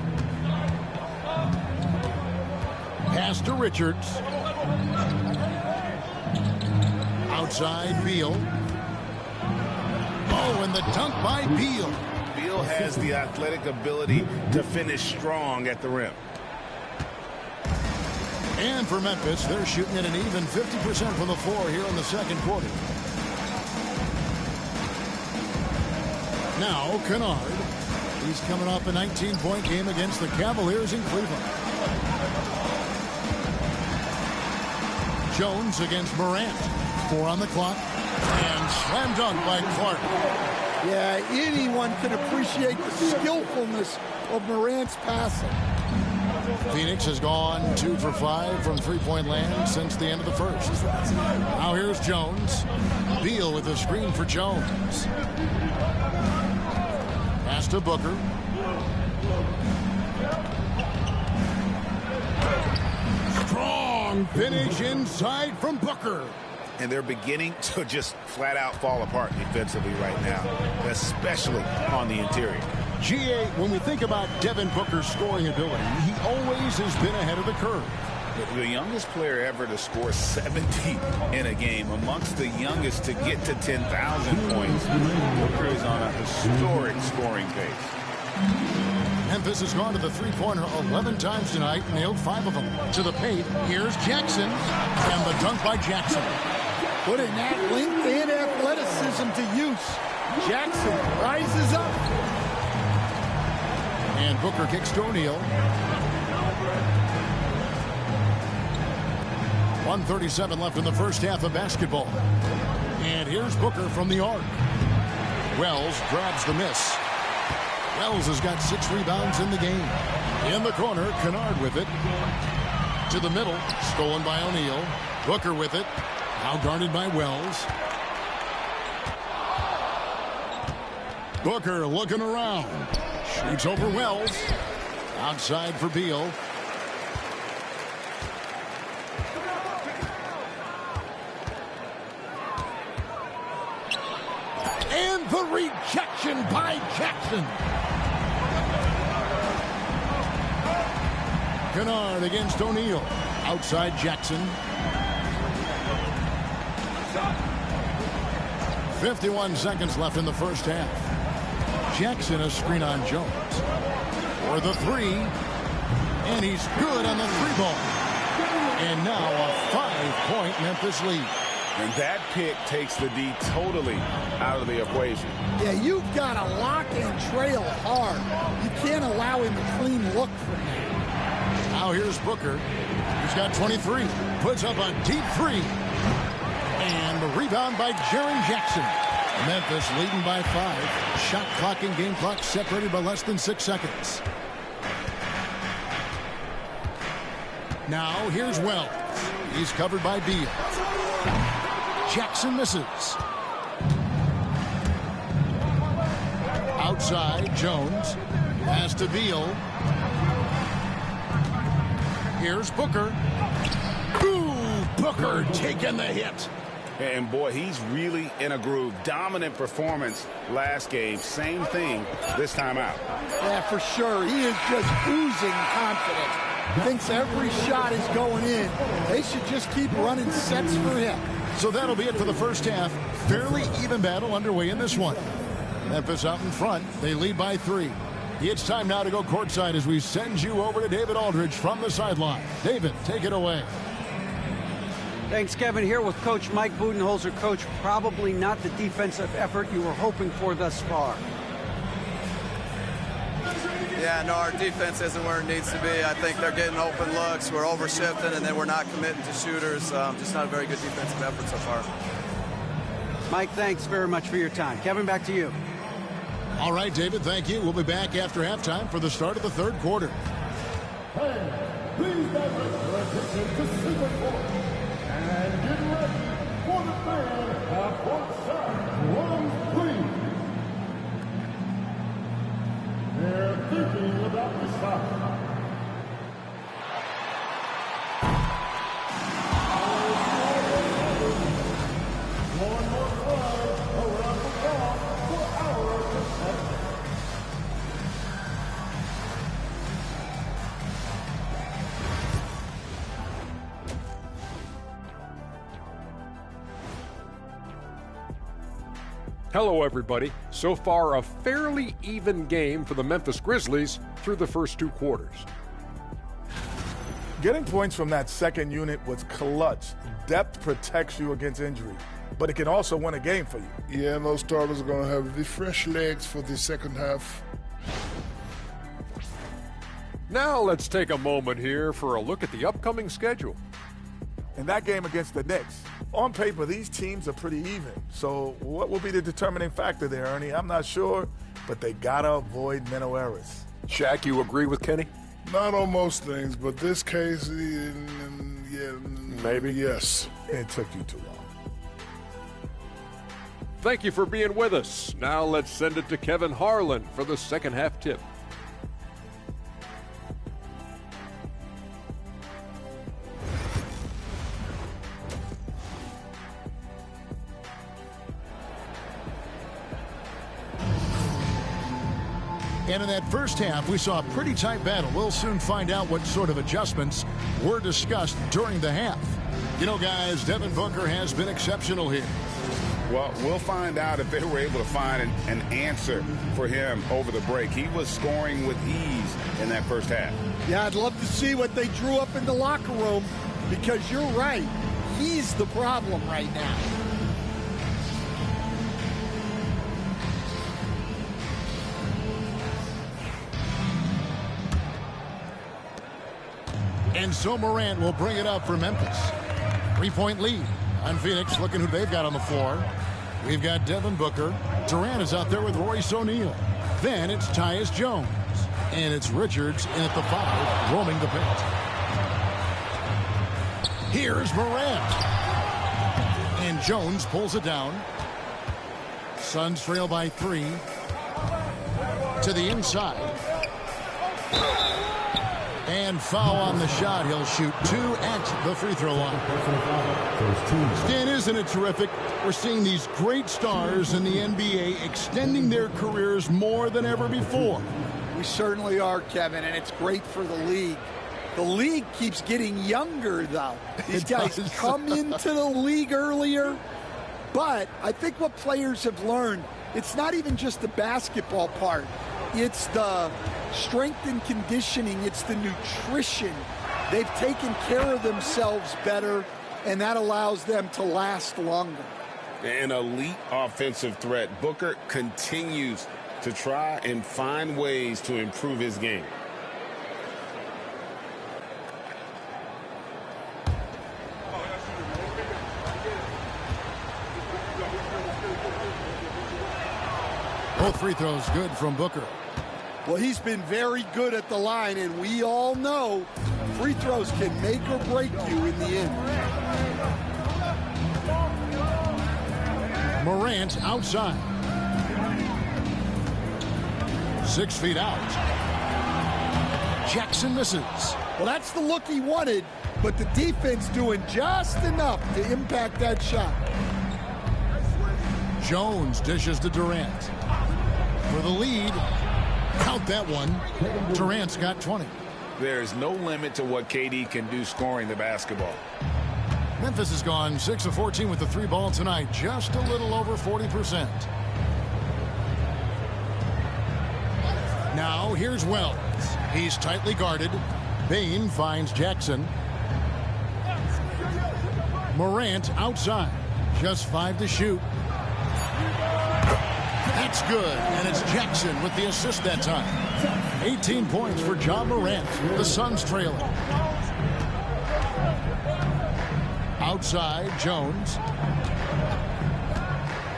Pass to Richards. Outside, Beal. Oh, and the dunk by Beal. Beal has the athletic ability to finish strong at the rim. And for Memphis, they're shooting at an even 50% from the floor here in the second quarter. Now, Kennard. He's coming off a 19-point game against the Cavaliers in Cleveland. Jones against Morant. 4 on the clock. And slam dunk by Clark. Yeah, anyone can appreciate the skillfulness of Morant's passing. Phoenix has gone 2 for 5 from three-point land since the end of the first. Now here's Jones. Beal with a screen for Jones. Pass to Booker. Strong finish inside from Booker. And they're beginning to just flat out fall apart defensively right now, especially on the interior. GA, when we think about Devin Booker's scoring ability, he always has been ahead of the curve. The youngest player ever to score 70 in a game, amongst the youngest to get to 10,000 points. Booker is on a historic scoring pace. Memphis has gone to the three-pointer 11 times tonight, nailed 5 of them. To the paint, here's Jackson, and the dunk by Jackson. Putting that length and athleticism to use. Jackson rises up. And Booker kicks to O'Neal. 1:37 left in the first half of basketball. And here's Booker from the arc. Wells grabs the miss. Wells has got 6 rebounds in the game. In the corner, Kennard with it. To the middle, stolen by O'Neal. Booker with it. Now guarded by Wells. Booker looking around. Shoots over Wells. Outside for Beal. And the rejection by Jackson. Kennard against O'Neal. Outside Jackson. 51 seconds left in the first half. Jackson a screen on Jones. For the 3. And he's good on the 3-ball. And now a 5-point Memphis lead. And that pick takes the D totally out of the equation. Yeah, you've got to lock and trail hard. You can't allow him a clean look from there. Now here's Booker. He's got 23. Puts up a deep 3. And the rebound by Jaren Jackson. Memphis leading by 5. Shot clock and game clock separated by less than 6 seconds. Now here's Wells. He's covered by Beal. Jackson misses. Outside, Jones. Pass to Beal. Here's Booker. Ooh, Booker taking the hit. And boy, he's really in a groove. Dominant performance last game. Same thing this time out. Yeah, for sure. He is just oozing confidence. Thinks every shot is going in. They should just keep running sets for him. So that'll be it for the first half. Fairly even battle underway in this one. Memphis out in front. They lead by 3. It's time now to go courtside as we send you over to David Aldridge from the sideline. David, take it away. Thanks, Kevin. Here with Coach Mike Budenholzer. Coach, probably not the defensive effort you were hoping for thus far. Yeah, no, our defense isn't where it needs to be. I think they're getting open looks. We're overshifting, and then we're not committing to shooters. Just not a very good defensive effort so far. Mike, thanks very much for your time. Kevin, back to you. All right, David, thank you. We'll be back after halftime for the start of the third quarter. Hey, please direct your attention to Super Court. And get ready for the third courtside round 3. They're thinking about the shot. Hello, everybody. So far, a fairly even game for the Memphis Grizzlies through the first 2 quarters. Getting points from that second unit was clutch. Depth protects you against injury, but it can also win a game for you. Yeah, and those starters are going to have the fresh legs for the second half. Now let's take a moment here for a look at the upcoming schedule. In that game against the Knicks, on paper, these teams are pretty even. So what will be the determining factor there, Ernie? I'm not sure, but they got to avoid mental errors. Shaq, you agree with Kenny? Not on most things, but this case, yeah, maybe. Yes. It took you too long. Thank you for being with us. Now let's send it to Kevin Harlan for the second half tip. And in that first half, we saw a pretty tight battle. We'll soon find out what sort of adjustments were discussed during the half. You know, guys, Devin Booker has been exceptional here. Well, we'll find out if they were able to find an answer for him over the break. He was scoring with ease in that first half. Yeah, I'd love to see what they drew up in the locker room, because you're right. He's the problem right now. And so Morant will bring it up for Memphis. 3-point lead on Phoenix. Looking who they've got on the floor. We've got Devin Booker. Durant is out there with Royce O'Neal. Then it's Tyus Jones. And it's Richards in at the 5, roaming the paint. Here's Morant. And Jones pulls it down. Suns trail by 3. To the inside. And foul on the shot. He'll shoot 2 at the free throw line. Stan, isn't it terrific? We're seeing these great stars in the NBA extending their careers more than ever before. We certainly are, Kevin, and it's great for the league. The league keeps getting younger, though. These guys come into the league earlier. But I think what players have learned, it's not even just the basketball part. It's the strength and conditioning. It's the nutrition. They've taken care of themselves better, and that allows them to last longer. An elite offensive threat. Booker continues to try and find ways to improve his game. Both free throws good from Booker. Well, he's been very good at the line, and we all know free throws can make or break you in the end. Morant outside. 6 feet out. Jackson misses. Well, that's the look he wanted, but the defense doing just enough to impact that shot. Jones dishes to Durant. For the lead. Count that one. Durant's got 20. There's no limit to what KD can do scoring the basketball. Memphis has gone 6 of 14 with the 3 ball tonight. Just a little over 40%. Now here's Wells. He's tightly guarded. Bain finds Jackson. Morant outside. Just 5 to shoot. That's good, and it's Jackson with the assist that time. 18 points for Ja Morant. The Suns trailing. Outside, Jones.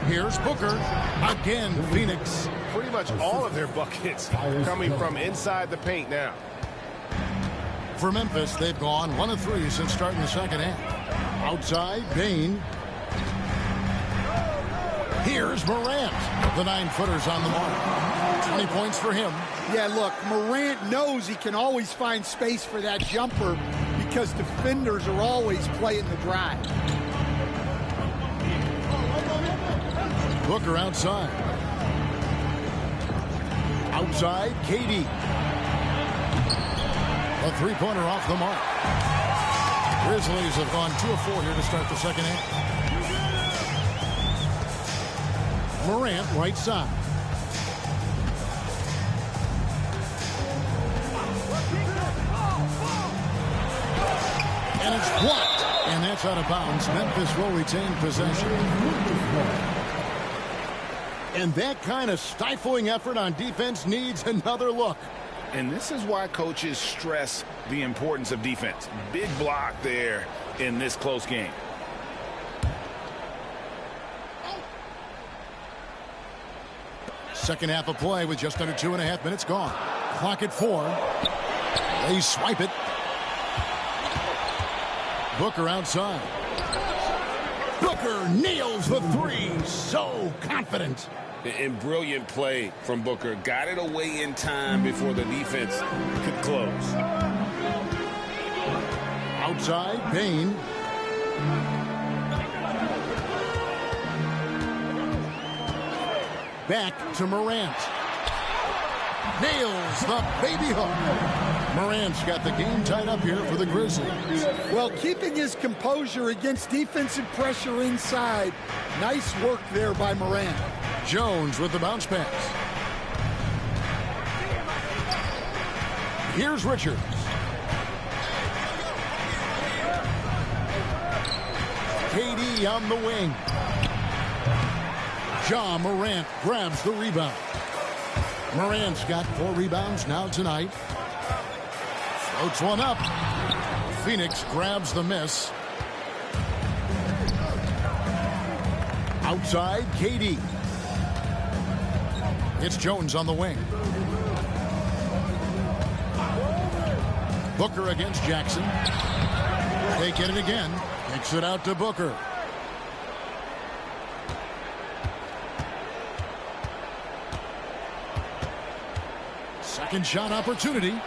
Here's Booker. Again, Phoenix. Pretty much all of their buckets coming from inside the paint now. For Memphis, they've gone 1 of 3 since starting the second half. Outside, Bain. Here's Morant. The 9-footer's on the mark. 20 points for him. Yeah, look, Morant knows he can always find space for that jumper because defenders are always playing the drive. Booker outside. Outside, KD. A 3-pointer off the mark. Grizzlies have gone 2 of 4 here to start the second half. Morant, right side. And it's blocked. And that's out of bounds. Memphis will retain possession. And that kind of stifling effort on defense needs another look. And this is why coaches stress the importance of defense. Big block there in this close game. Second half of play with just under 2.5 minutes gone. Clock at 4. They swipe it. Booker outside. Booker nails the three. So confident. And brilliant play from Booker. Got it away in time before the defense could close. Outside, Payne. Back to Morant. Nails the baby hook. Morant's got the game tied up here for the Grizzlies. Well, keeping his composure against defensive pressure inside. Nice work there by Morant. Jones with the bounce pass. Here's Richards. KD on the wing. Ja Morant grabs the rebound. Morant's got 4 rebounds now tonight. Floats one up. Phoenix grabs the miss. Outside, KD. It's Jones on the wing. Booker against Jackson. They get it again. Kicks it out to Booker. Second shot opportunity.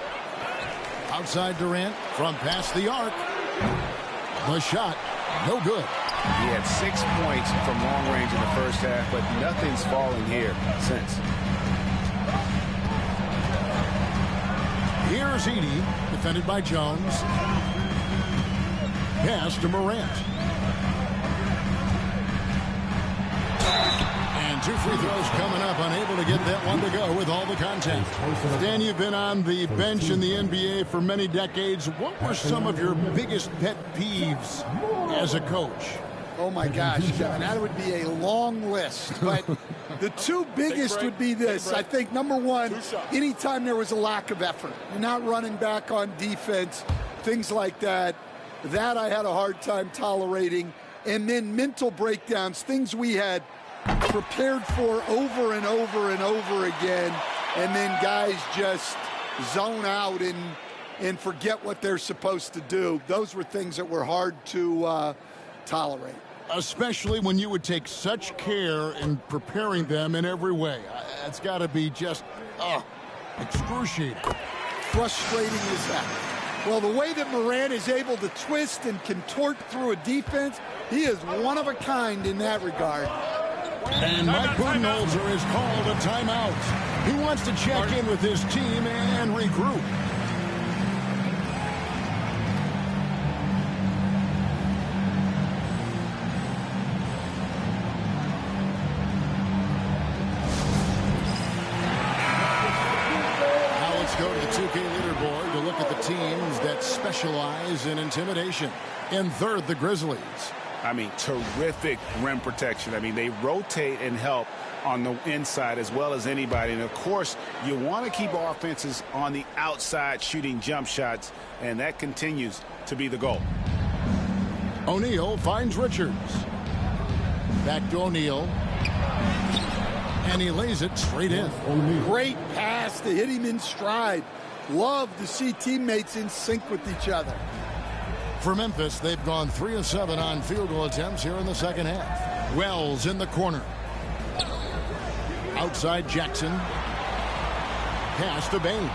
Outside Durant from past the arc. The shot, no good. He had 6 points from long range in the first half, but nothing's fallen here since. Here's Edey, defended by Jones. Pass to Morant. And 2 free throws coming up, unable to get that one to go with all the contact. Dan, you've been on the bench in the NBA for many decades. What were some of your biggest pet peeves as a coach? Oh, my gosh, Kevin, that would be a long list. But the 2 biggest would be this. I think, number one, anytime there was a lack of effort, you're not running back on defense, things like that, that I had a hard time tolerating. And then mental breakdowns, things we had prepared for over and over and over again, and then guys just zone out and forget what they're supposed to do. Those were things that were hard to tolerate. Especially when you would take such care in preparing them in every way. It's got to be just, excruciating. Frustrating as that. Well, the way that Morant is able to twist and contort through a defense, he is one of a kind in that regard. And Mike Budenholzer has called a timeout. He wants to check in with his team and regroup. Now let's go to the 2K leaderboard to look at the teams that specialize in intimidation. In third, the Grizzlies. I mean, terrific rim protection. I mean, they rotate and help on the inside as well as anybody. And, of course, you want to keep offenses on the outside shooting jump shots, and that continues to be the goal. O'Neal finds Richards. Back to O'Neal. And he lays it straight in. Great pass to hit him in stride. Love to see teammates in sync with each other. For Memphis, they've gone 3 of 7 on field goal attempts here in the second half. Wells in the corner. Outside Jackson. Pass to Bain.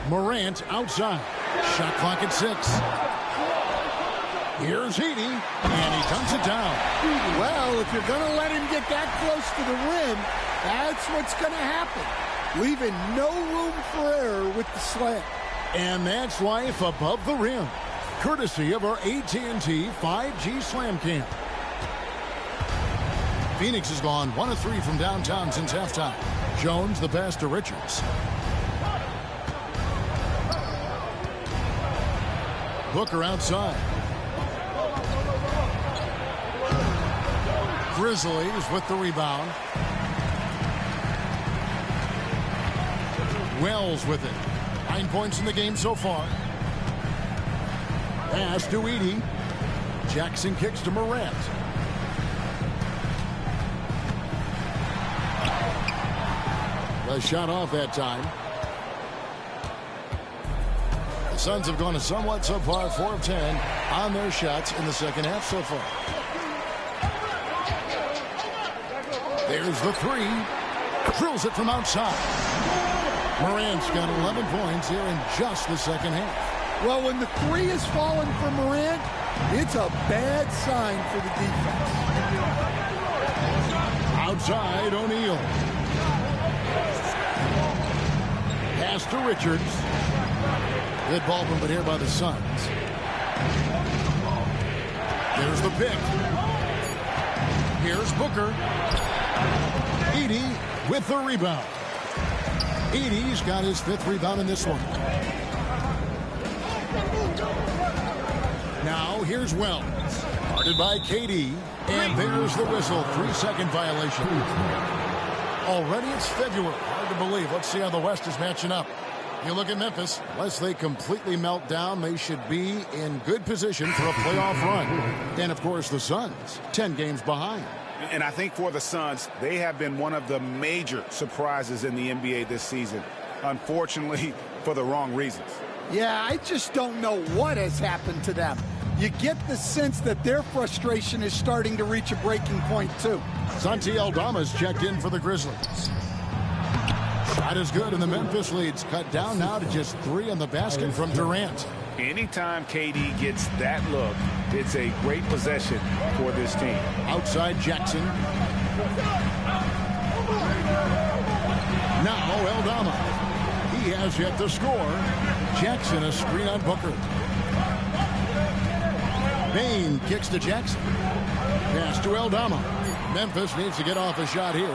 Morant outside. Shot clock at 6. Here's Edey, and he dunks it down. Well, if you're going to let him get that close to the rim, that's what's going to happen. Leaving no room for error with the slam. And that's life above the rim. courtesy of our AT&T 5G Slam Cam. Phoenix has gone 1 of 3 from downtown since halftime. Jones the pass to Richards. Booker outside. Grizzlies with the rebound. Wells with it. 9 points in the game so far. Pass to Edey. Jackson kicks to Morant. A shot off that time. The Suns have gone a somewhat subpar 4 of 10 on their shots in the second half so far. There's the 3. Drills it from outside. Morant's got 11 points here in just the second half. Well, when the 3 is falling for Morant, it's a bad sign for the defense. Outside, O'Neal. Pass to Richards. Good ball movement here by the Suns. There's the pick. Here's Booker. Edey with the rebound. Edey's got his 5th rebound in this one. Now here's Wells. Guarded by KD. And there's the whistle. 3-second violation. Already it's February. Hard to believe. Let's see how the West is matching up. You look at Memphis. Unless they completely melt down, they should be in good position for a playoff run. And, of course, the Suns, 10 games behind. And I think for the Suns, they have been one of the major surprises in the NBA this season. Unfortunately, for the wrong reasons. Yeah, I just don't know what has happened to them. You get the sense that their frustration is starting to reach a breaking point, too. Santi Aldama's checked in for the Grizzlies. Shot is good, and the Memphis lead's cut down now to just 3 on the basket from Durant. Anytime KD gets that look, it's a great possession for this team. Outside Jackson. Now Aldama. He has yet to score. Jackson a screen on Booker. Bain kicks to Jackson. Pass to Aldama. Memphis needs to get off a shot here.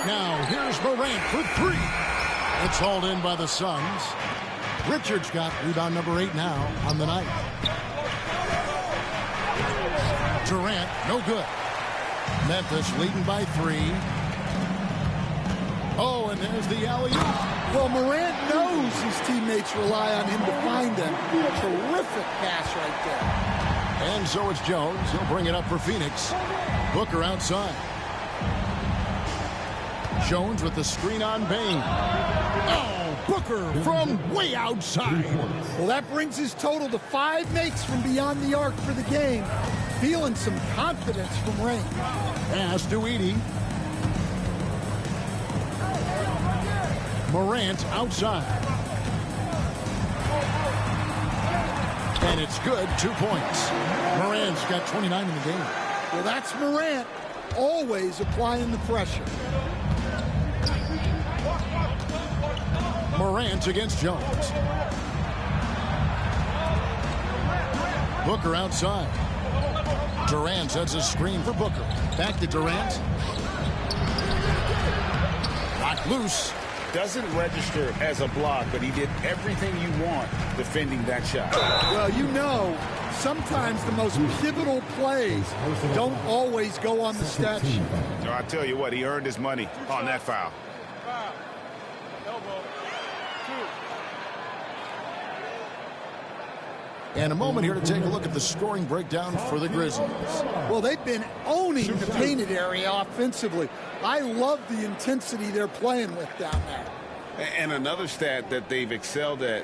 Now here's Morant for 3. It's hauled in by the Suns. Richards got rebound number 8 now on the night. Durant, no good. Memphis leading by 3. Oh, and there's the alley-oop. Well, Morant knows his teammates rely on him to find them. Terrific pass right there. And so it's Jones. He'll bring it up for Phoenix. Booker outside. Jones with the screen on Bain. Oh, Booker from way outside. Well, that brings his total to 5 makes from beyond the arc for the game. Feeling some confidence from range. Pass to Edey. Morant outside. And it's good, 2 points. Morant's got 29 in the game. Well, that's Morant, always applying the pressure. Morant against Jones. Booker outside. Durant sets a screen for Booker. Back to Durant. Knocked loose. Doesn't register as a block, but he did everything you want defending that shot. Well, you know, sometimes the most pivotal plays don't always go on the stat sheet. No, I tell you what, he earned his money on that foul. And a moment here to take a look at the scoring breakdown for the Grizzlies. Well, they've been owning the painted area offensively. I love the intensity they're playing with down there. And another stat that they've excelled at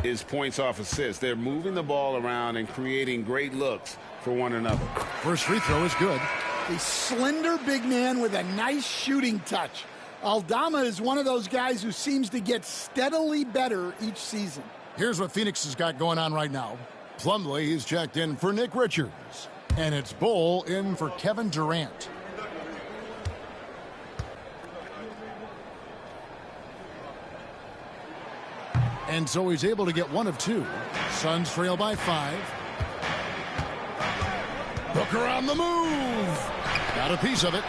is points off assists. They're moving the ball around and creating great looks for one another. First free throw is good. A slender big man with a nice shooting touch. Aldama is one of those guys who seems to get steadily better each season. Here's what Phoenix has got going on right now. Plumlee, he's checked in for Nick Richards. And it's Bull in for Kevin Durant. And so he's able to get one of two. Suns trail by 5. Booker on the move. Got a piece of it.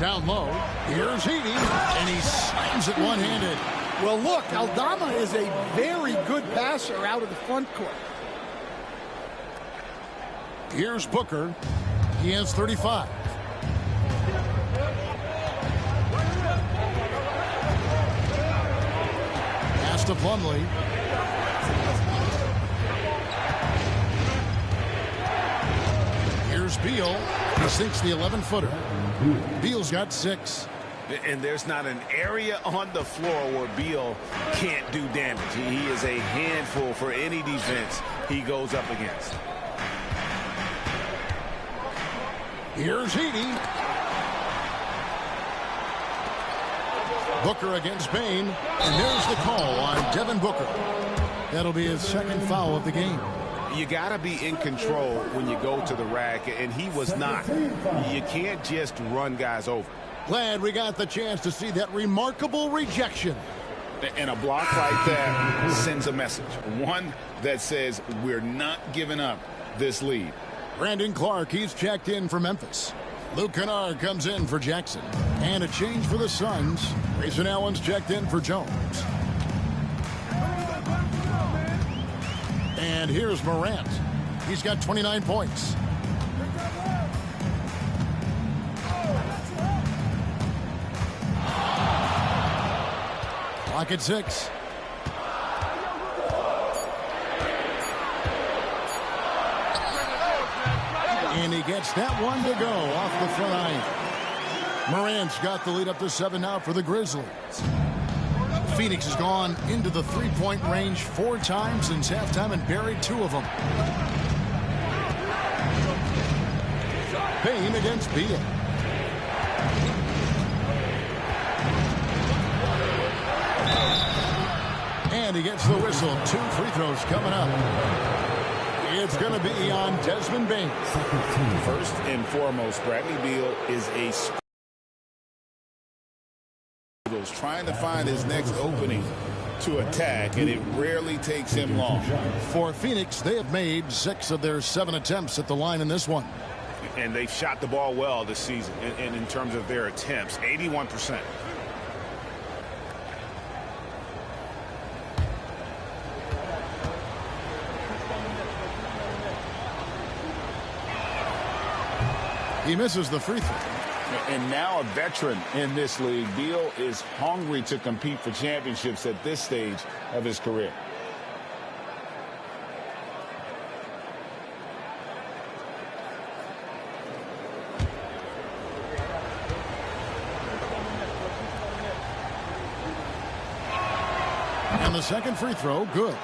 Down low. Here's Heaney. And he slams it one-handed. Well, look, Aldama is a very good passer out of the front court. Here's Booker. He has 35. Pass to Plumlee. Here's Beal. He sinks the 11-footer. Beal's got 6. And there's not an area on the floor where Beal can't do damage. He is a handful for any defense he goes up against. Here's Heaney. Booker against Bain. And there's the call on Devin Booker. That'll be his second foul of the game. You got to be in control when you go to the rack, and he was not. You can't just run guys over. Glad we got the chance to see that remarkable rejection. And a block like that sends a message. One that says we're not giving up this lead. Brandon Clark, he's checked in for Memphis. Luke Kennard comes in for Jackson. And a change for the Suns. Grayson Allen's checked in for Jones. And here's Morant. He's got 29 points. Clock at 6. And he gets that one to go off the front iron. Morant's got the lead up to 7 now for the Grizzlies. Phoenix has gone into the three-point range 4 times since halftime and buried 2 of them. Payne against Beal. And he gets the whistle. 2 free throws coming up. It's going to be on Desmond Bain. First and foremost, Bradley Beal is a trying to find his next opening to attack, and it rarely takes him long. For Phoenix, they have made 6 of their 7 attempts at the line in this one. And they've shot the ball well this season in terms of their attempts, 81%. He misses the free throw. And now a veteran in this league, Beal is hungry to compete for championships at this stage of his career. And the second free throw, good.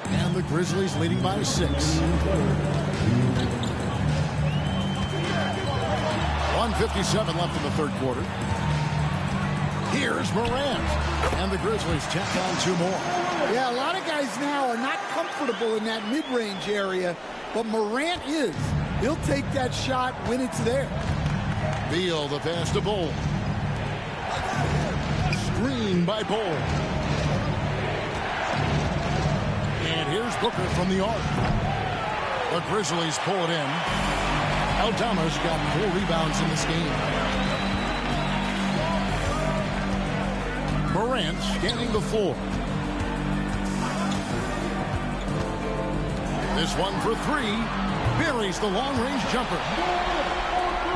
And the Grizzlies leading by 6. 1:57 left in the third quarter. Here's Morant. And the Grizzlies check on 2 more. Yeah, a lot of guys now are not comfortable in that mid-range area, but Morant is. He'll take that shot when it's there. Beal, the pass to Bol. Screen by Bol. And here's Booker from the arc. The Grizzlies pull it in. Aldama's got 4 rebounds in this game. Morant scanning the floor. This one for 3. Buries the long-range jumper.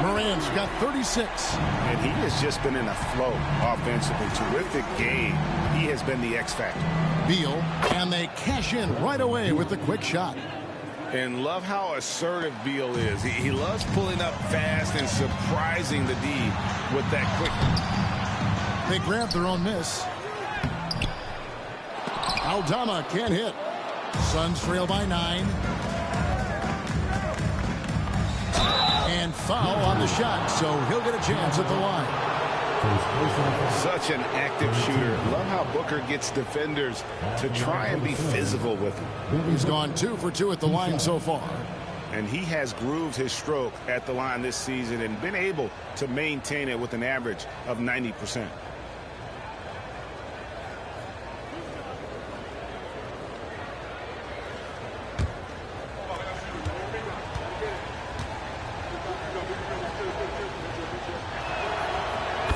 Morant's got 36. And he has just been in a flow offensively. Terrific game. He has been the X factor. Beal, and they cash in right away with the quick shot. And love how assertive Beal is. He loves pulling up fast and surprising the D with that quick. They grab their own miss. Aldama can't hit. Suns trail by 9. And foul on the shot, so he'll get a chance at the line. Such an active shooter. Love how Booker gets defenders to try and be physical with him. He's gone 2 for 2 at the line so far. And he has grooved his stroke at the line this season and been able to maintain it with an average of 90%.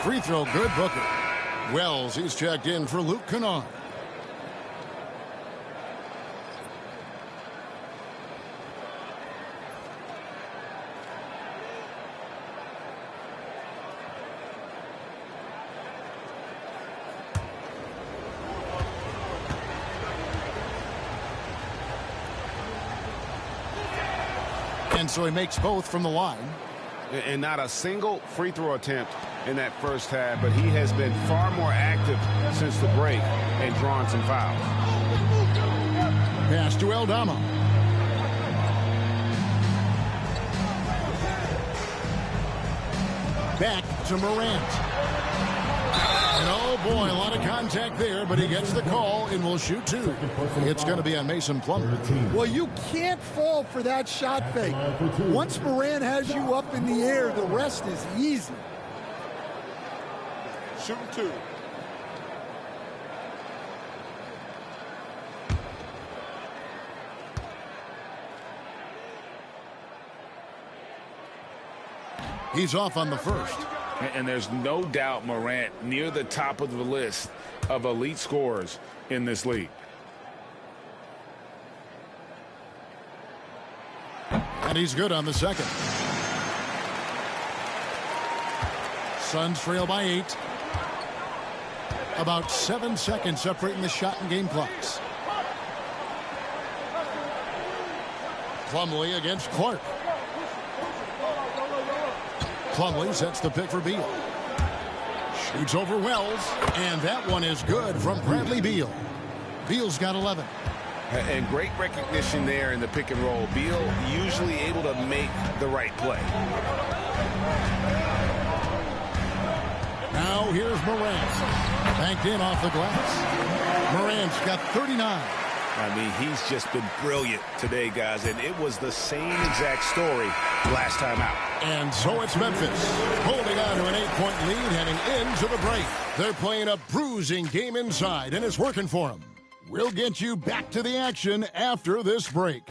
Free throw good, Booker. Wells, he's checked in for Luke Kennard. And so he makes both from the line. And not a single free throw attempt in that first half, but he has been far more active since the break and drawn some fouls. Pass to Aldama. Back to Morant. And oh boy, a lot of contact there, but he gets the call and will shoot two. It's going to be on Mason Plumlee. Well, you can't fall for that shot fake. Once Morant has you up in the air, the rest is easy. Shooting two. He's off on the first. And there's no doubt Morant near the top of the list of elite scorers in this league. And he's good on the second. Suns trail by 8. About 7 seconds separating the shot and game clocks. Plumlee against Clark. Plumlee sets the pick for Beal. Shoots over Wells, and that one is good from Bradley Beal. Beal's got 11. And great recognition there in the pick and roll. Beal usually able to make the right play. Now here's Morant. Banked in off the glass. Morant's got 39. I mean, he's just been brilliant today, guys, and it was the same exact story last time out. And so it's Memphis holding on to an 8-point lead heading into the break. They're playing a bruising game inside, and it's working for them. We'll get you back to the action after this break.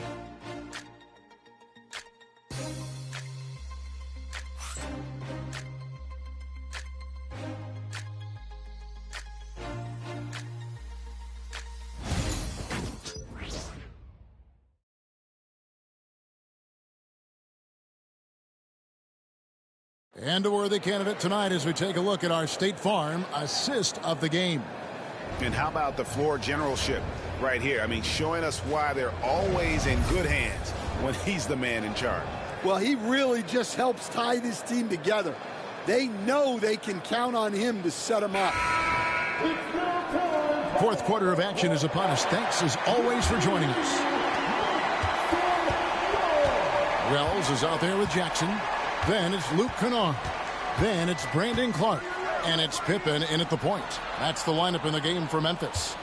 And a worthy candidate tonight as we take a look at our State Farm assist of the game. And how about the floor generalship right here? I mean, showing us why they're always in good hands when he's the man in charge. Well, he really just helps tie this team together. They know they can count on him to set them up. Fourth quarter of action is upon us. Thanks as always for joining us. Wells is out there with Jackson. Then it's Luke Kennard. Then it's Brandon Clark. And it's Pippen in at the point. That's the lineup in the game for Memphis.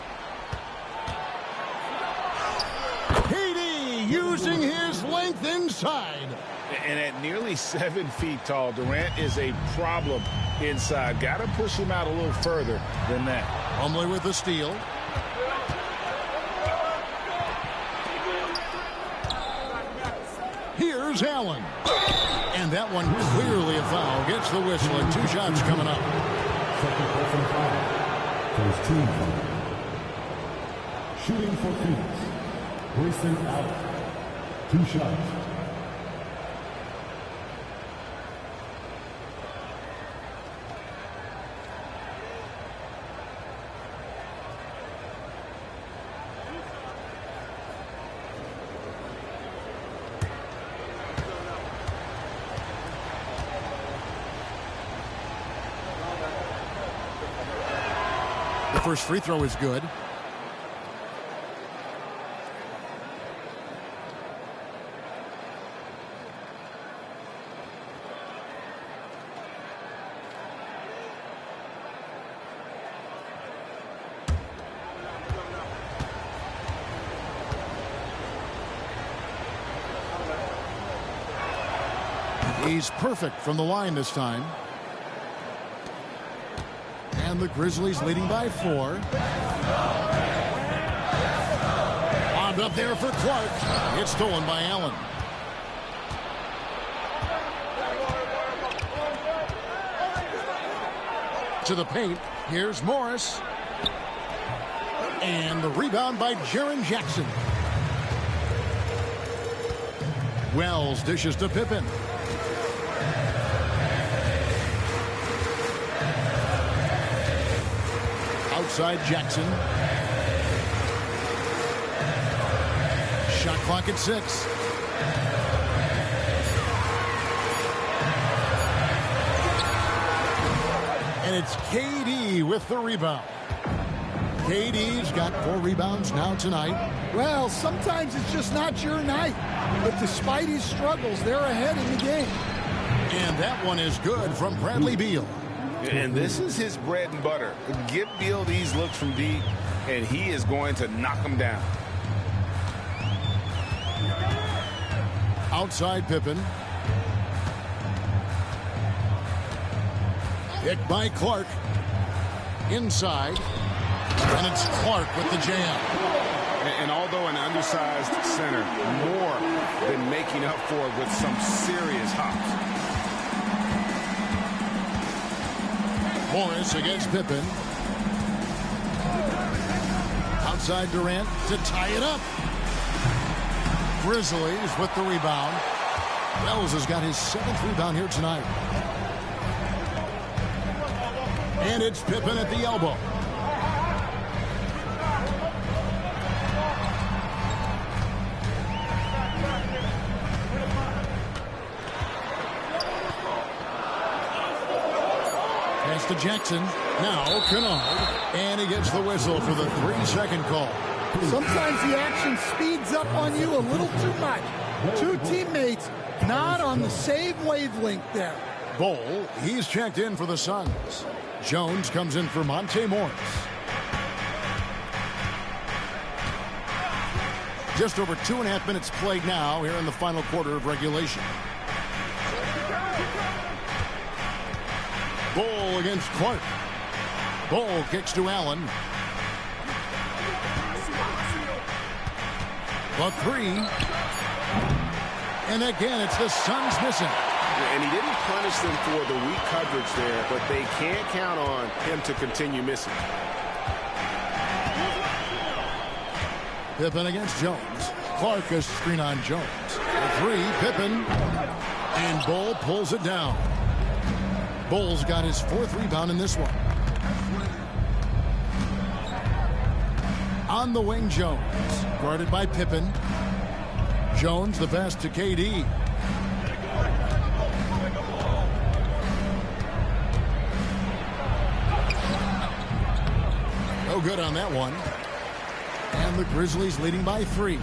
KD using his length inside. And at nearly 7 feet tall, Durant is a problem inside. Got to push him out a little further than that. Plumlee with the steal. Here's Allen. And that one clearly a foul. Gets the whistle and 2 shots coming up. Second person foul. First team foul. Shooting for Phoenix. Grayson Allen. 2 shots. The first free throw is good. He's perfect from the line this time. And the Grizzlies leading by 4. Bombed up there for Clark. It's stolen by Allen. To the paint. Here's Morris. And the rebound by Jaren Jackson. Wells dishes to Pippen. Outside Jackson. Shot clock at 6. And it's KD with the rebound. KD's got 4 rebounds now tonight. Well, sometimes it's just not your night. But despite his struggles, they're ahead in the game. And that one is good from Bradley Beal. And this is his bread and butter. Give Beal these looks from deep, and he is going to knock them down. Outside Pippen. Picked by Clark. Inside. And it's Clark with the jam. And although an undersized center, more than making up for it with some serious hops. Morris against Pippen. Outside Durant to tie it up. Grizzlies with the rebound. Wells has got his 7th rebound here tonight. And it's Pippen at the elbow. Pass to Jackson. Now Kennard. And he gets the whistle for the 3-second call. Sometimes the action speeds up on you a little too much. 2 teammates not on the same wavelength there. Bol, he's checked in for the Suns. Jones comes in for Monte Morris. Just over 2.5 minutes played now here in the final quarter of regulation. Bol against Clark. Bol kicks to Allen. The 3. And again, it's the Suns missing. And he didn't punish them for the weak coverage there, but they can't count on him to continue missing. Pippen against Jones. Clark a screen on Jones. The 3, Pippen. And Bol pulls it down. Bol's got his 4th rebound in this one. On the wing, Jones. Guarded by Pippen. Jones the pass to KD. No good on that one. And the Grizzlies leading by 3.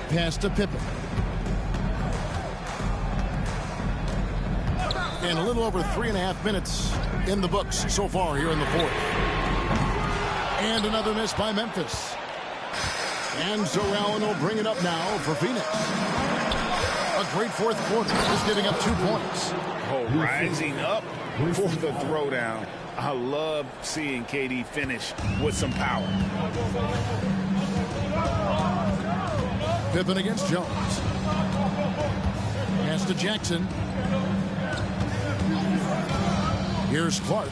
Pass to Pippen. And a little over 3.5 minutes in the books so far here in the 4th. And another miss by Memphis. And so Allen will bring it up now for Phoenix. A great 4th quarter, just giving up 2 points. Oh, rising up for the throwdown. I love seeing KD finish with some power. Pippen against Jones. Pass to Jackson. Here's Clark.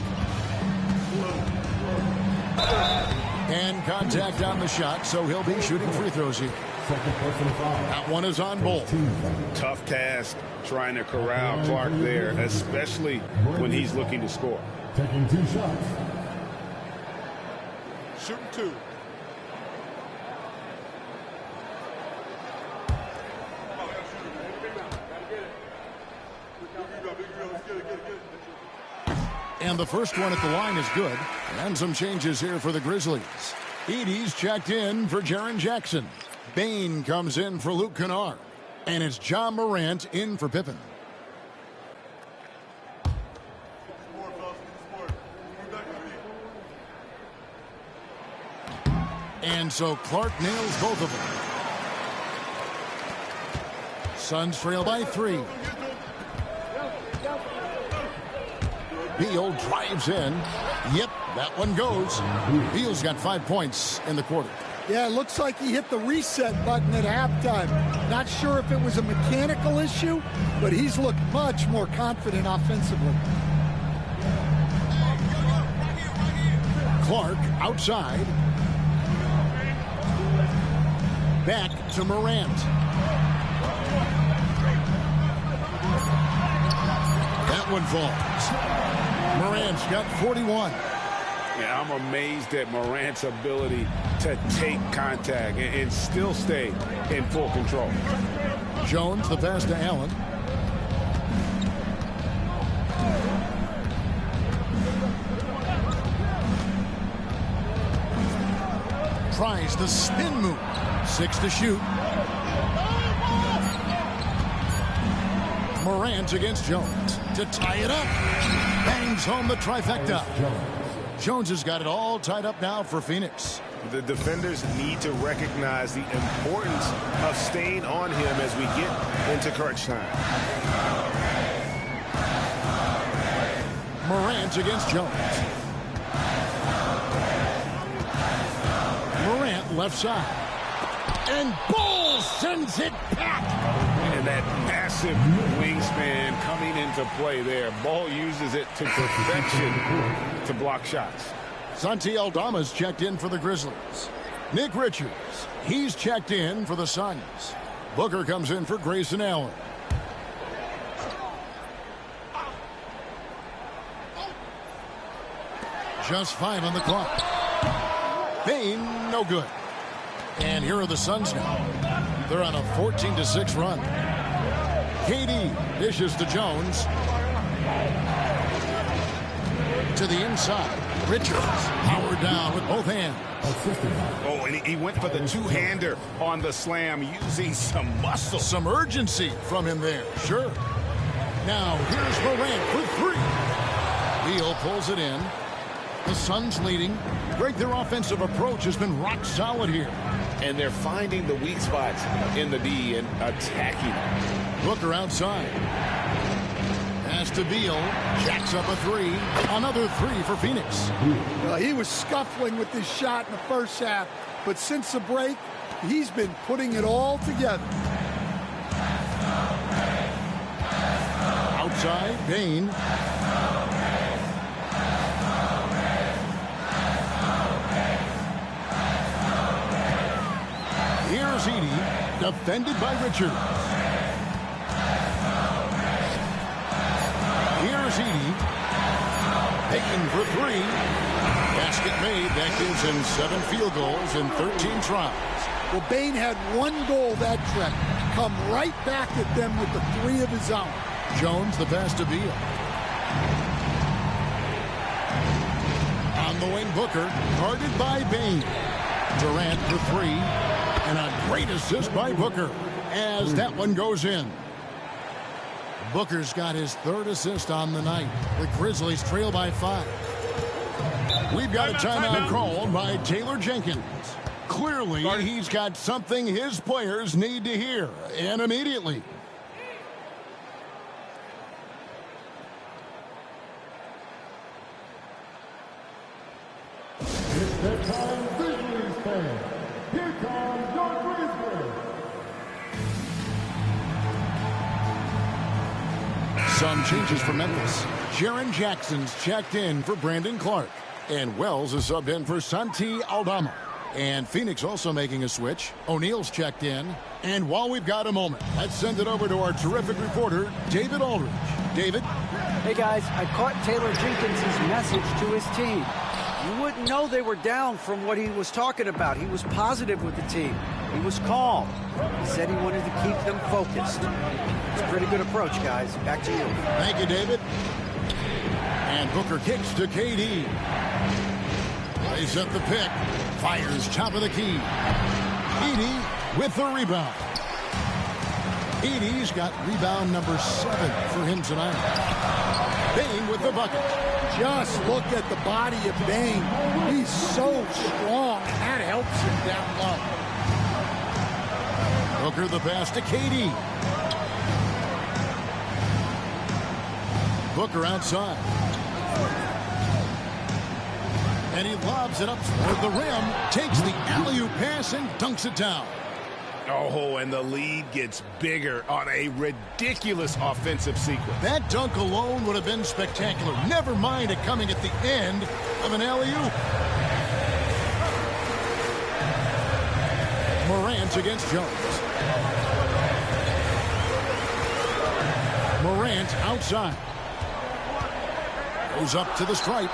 And contact on the shot, so he'll be shooting free throws here. That one is on Bol. Tough task trying to corral Clark there, especially when he's looking to score. Taking 2 shots. Shooting 2. And the first one at the line is good. And some changes here for the Grizzlies. Edey's checked in for Jaren Jackson. Bane comes in for Luke Kennard. And it's John Morant in for Pippen. And so Clark nails both of them. Suns trail by 3. Beal drives in. Yep, that one goes. Beal's got 5 points in the quarter. Yeah, it looks like he hit the reset button at halftime. Not sure if it was a mechanical issue, but he's looked much more confident offensively. Clark outside. Back to Morant. That one falls. Morant's got 41. Yeah, I'm amazed at Morant's ability to take contact and still stay in full control. Jones, the pass to Allen. Tries the spin move. 6 to shoot. Morant against Jones to tie it up. Bangs home the trifecta. Jones has got it all tied up now for Phoenix. The defenders need to recognize the importance of staying on him as we get into crunch time. Morant against Jones. Morant left side. And Ball sends it back. And that massive wingspan coming into play there. Ball uses it to perfection to block shots. Santi Aldama's checked in for the Grizzlies. Nick Richards, he's checked in for the Suns. Booker comes in for Grayson Allen. Just 5 on the clock. Bain, no good. And here are the Suns now. They're on a 14-6 run. KD dishes to Jones. To the inside. Richards powered down with both hands. Oh, and he went for the two-hander on the slam using some muscle. Some urgency from him there, sure. Now here's Morant for 3. Beal pulls it in. The Suns leading. Greg, their offensive approach has been rock solid here. And they're finding the weak spots in the D and attacking. Booker outside. Pass to Beal. Jacks up a 3. Another 3 for Phoenix. Well, he was scuffling with this shot in the first half, but since the break, he's been putting it all together. Outside, Bain. Here's Edey, defended by Richards. Here's Edey, taken for 3. Basket made. That gives him 7 field goals in 13 tries. Well, Bain had 1 goal that trip. Come right back at them with the 3 of his own. Jones, the pass to Beal. On the wing, Booker, guarded by Bain. Durant for 3. And a great assist by Booker as that one goes in. Booker's got his 3rd assist on the night. The Grizzlies trail by 5. We've got a timeout called by Taylor Jenkins. Clearly, he's got something his players need to hear, and immediately. It's that time, Grizzlies fans. Here comes your Grizzlies. Some changes for Memphis. Jaren Jackson's checked in for Brandon Clark. And Wells is subbed in for Santi Aldama. And Phoenix also making a switch. O'Neal's checked in. And while we've got a moment, let's send it over to our terrific reporter, David Aldridge. David? Hey, guys, I caught Taylor Jenkins' message to his team. You wouldn't know they were down from what he was talking about. He was positive with the team. He was calm. He said he wanted to keep them focused. It's a pretty good approach, guys. Back to you. Thank you, David. And Booker kicks to KD. Lays up the pick. Fires top of the key. Edey with the rebound. Edey's got rebound number 7 for him tonight. Bain with the bucket. Just look at the body of Bain. He's so strong, and that helps him down low. Booker the pass to KD. Booker outside. And he lobs it up toward the rim, takes the alley-oop pass and dunks it down. Oh, and the lead gets bigger on a ridiculous offensive sequence. That dunk alone would have been spectacular. Never mind it coming at the end of an alley-oop. Morant against Jones. Morant outside. Goes up to the stripe.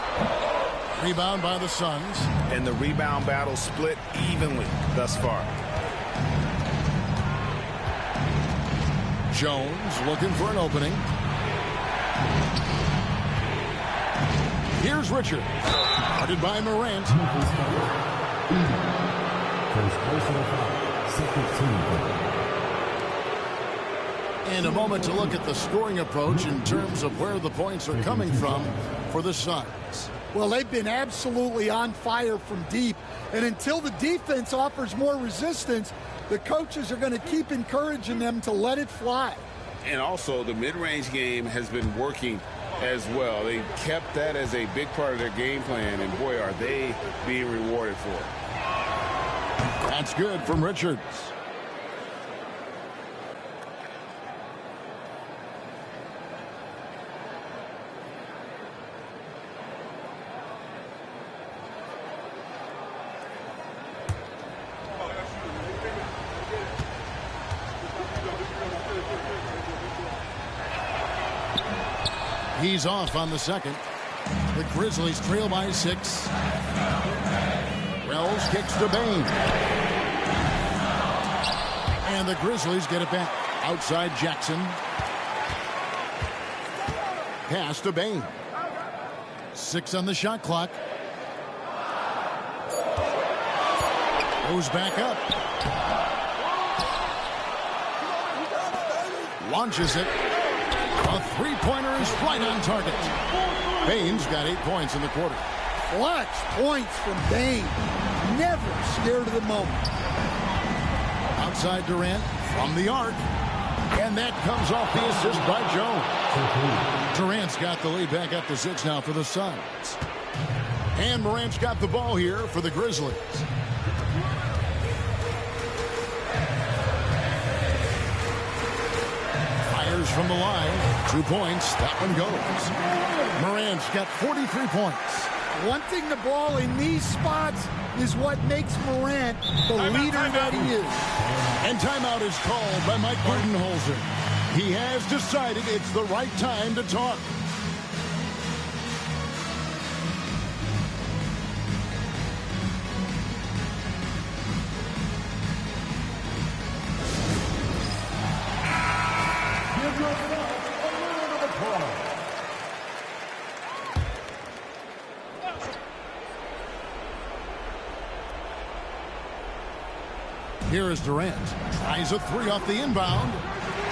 Rebound by the Suns. And the rebound battle split evenly thus far. Jones looking for an opening. Here's Richard. Guarded by Morant. And a moment to look at the scoring approach in terms of where the points are coming from for the Suns. Well, they've been absolutely on fire from deep. And until the defense offers more resistance, the coaches are going to keep encouraging them to let it fly. And also, the mid-range game has been working as well. They kept that as a big part of their game plan, and boy, are they being rewarded for it. That's good from Richards. He's off on the second. The Grizzlies trail by 6. Wells kicks to Bain. And the Grizzlies get it back. Outside Jackson. Pass to Bain. 6 on the shot clock. Goes back up. Launches it. A three-pointer is right on target. Bain's got 8 points in the quarter. Clutch points from Bain. Never scared of the moment. Outside Durant from the arc. And that comes off the assist by Jones. Durant's got the lead back up to 6 now for the Suns. And Morant's got the ball here for the Grizzlies. Fires from the line. 2 points. That one goes. Morant's got 43 points. Wanting the ball in these spots is what makes Morant the leader that he is. And timeout is called by Mike Budenholzer. He has decided it's the right time to talk. Here is Durant. Tries a 3 off the inbound.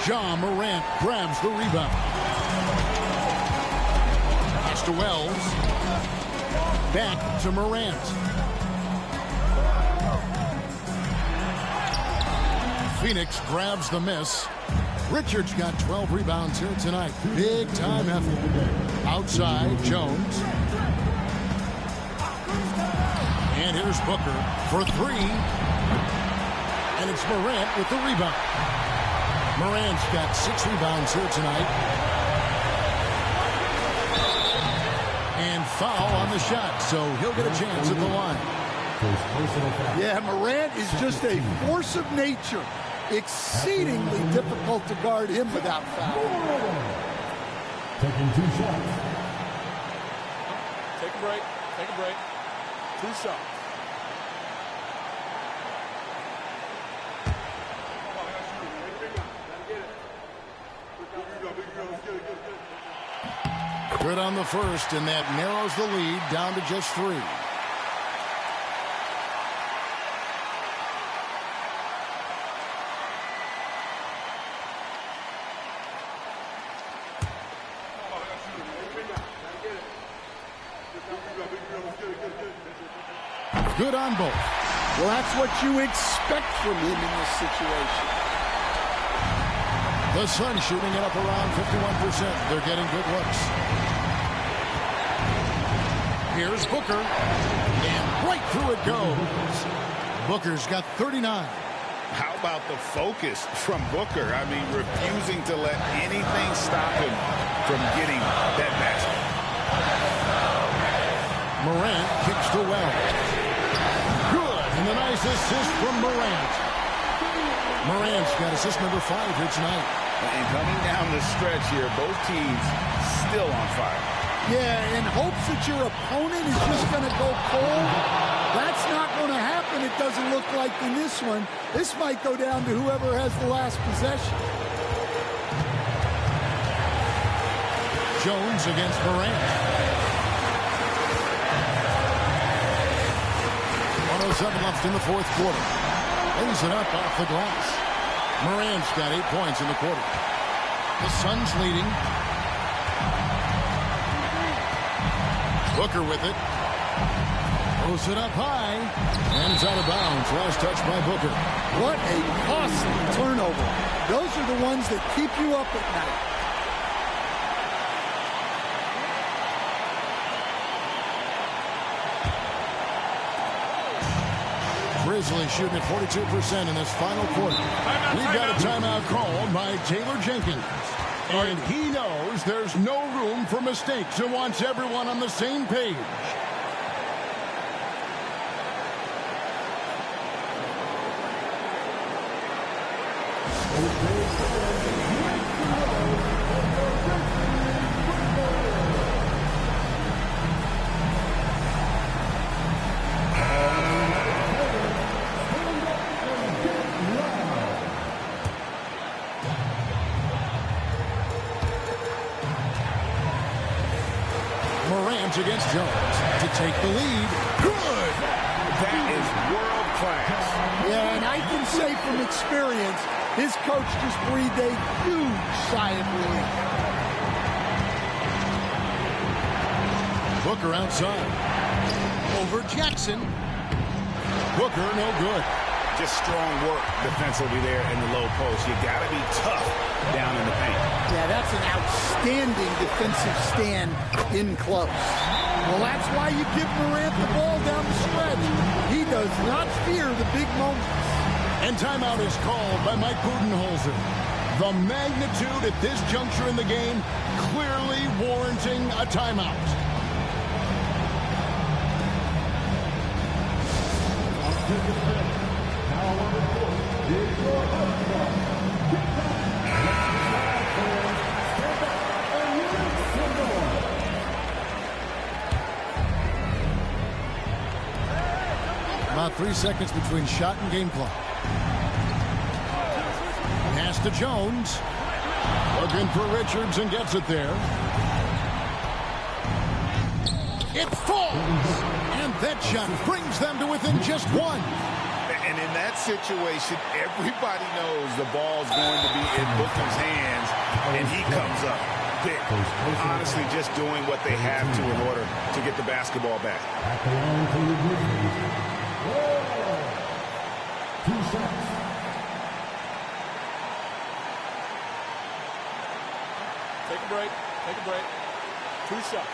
Ja Morant grabs the rebound. Pass to Wells. Back to Morant. Phoenix grabs the miss. Richards got 12 rebounds here tonight. Big time effort. Outside, Jones. And here's Booker for 3. And it's Morant with the rebound. Morant's got 6 rebounds here tonight. And foul on the shot, so he'll get a chance at the line. Yeah, Morant is just a force of nature. Exceedingly difficult to guard him without foul. Taking 2 shots. Take a break. Take a break. 2 shots. Good on the first, and that narrows the lead down to just 3. Good on both. Well, that's what you expect from him in this situation. The Suns shooting it up around 51%. They're getting good looks. Here's Booker. Right through it goes. Booker's got 39. How about the focus from Booker? I mean, refusing to let anything stop him from getting that basket. Morant kicks to Wells. Good. And the nice assist from Morant. Morant's got assist number 5 here tonight. And coming down the stretch here, both teams still on fire. Yeah, in hopes that your opponent is just going to go cold. That's not going to happen, it doesn't look like in this one. This might go down to whoever has the last possession. Jones against Morant. 107 left in the fourth quarter. Lays it up off the glass. Morant's got 8 points in the quarter. The Suns leading. Booker with it. Throws it up high. And it's out of bounds. Last touch by Booker. What a costly turnover. Those are the ones that keep you up at night. Grizzlies shooting at 42% in this final quarter. We've got a timeout called by Taylor Jenkins. And he knows there's no room for mistakes and wants everyone on the same page. Against Jones to take the lead. Good! That is world class. Yeah, and I can say from experience, his coach just breathed a huge sigh of relief. Booker outside. Over Jackson. Booker no good. Just strong work defensively there in the low post. You got to be tough down in the paint. Yeah, that's an outstanding defensive stand in close. Well, that's why you give Morant the ball down the stretch. He does not fear the big moments. And timeout is called by Mike Budenholzer. The magnitude at this juncture in the game clearly warranting a timeout. About 3 seconds between shot and game clock. Pass to Jones. Looking for Richards and gets it there. It falls! And that shot brings them to within just one. And in that situation, everybody knows the ball's going to be in Booker's hands, and he comes up big. Honestly, just doing what they have to in order to get the basketball back. 2 shots. Take a break. Take a break. 2 shots.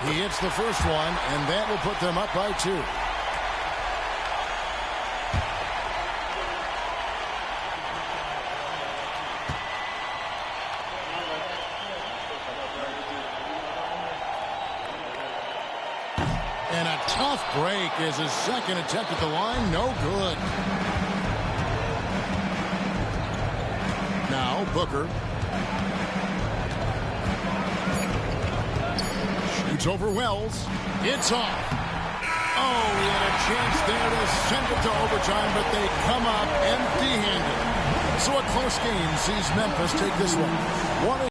He hits the first one, and that will put them up by 2. And a tough break is his second attempt at the line. No good. Now Booker. Shoots over Wells. It's off. Oh, he had a chance there to send it to overtime, but they come up empty-handed. So a close game sees Memphis take this one.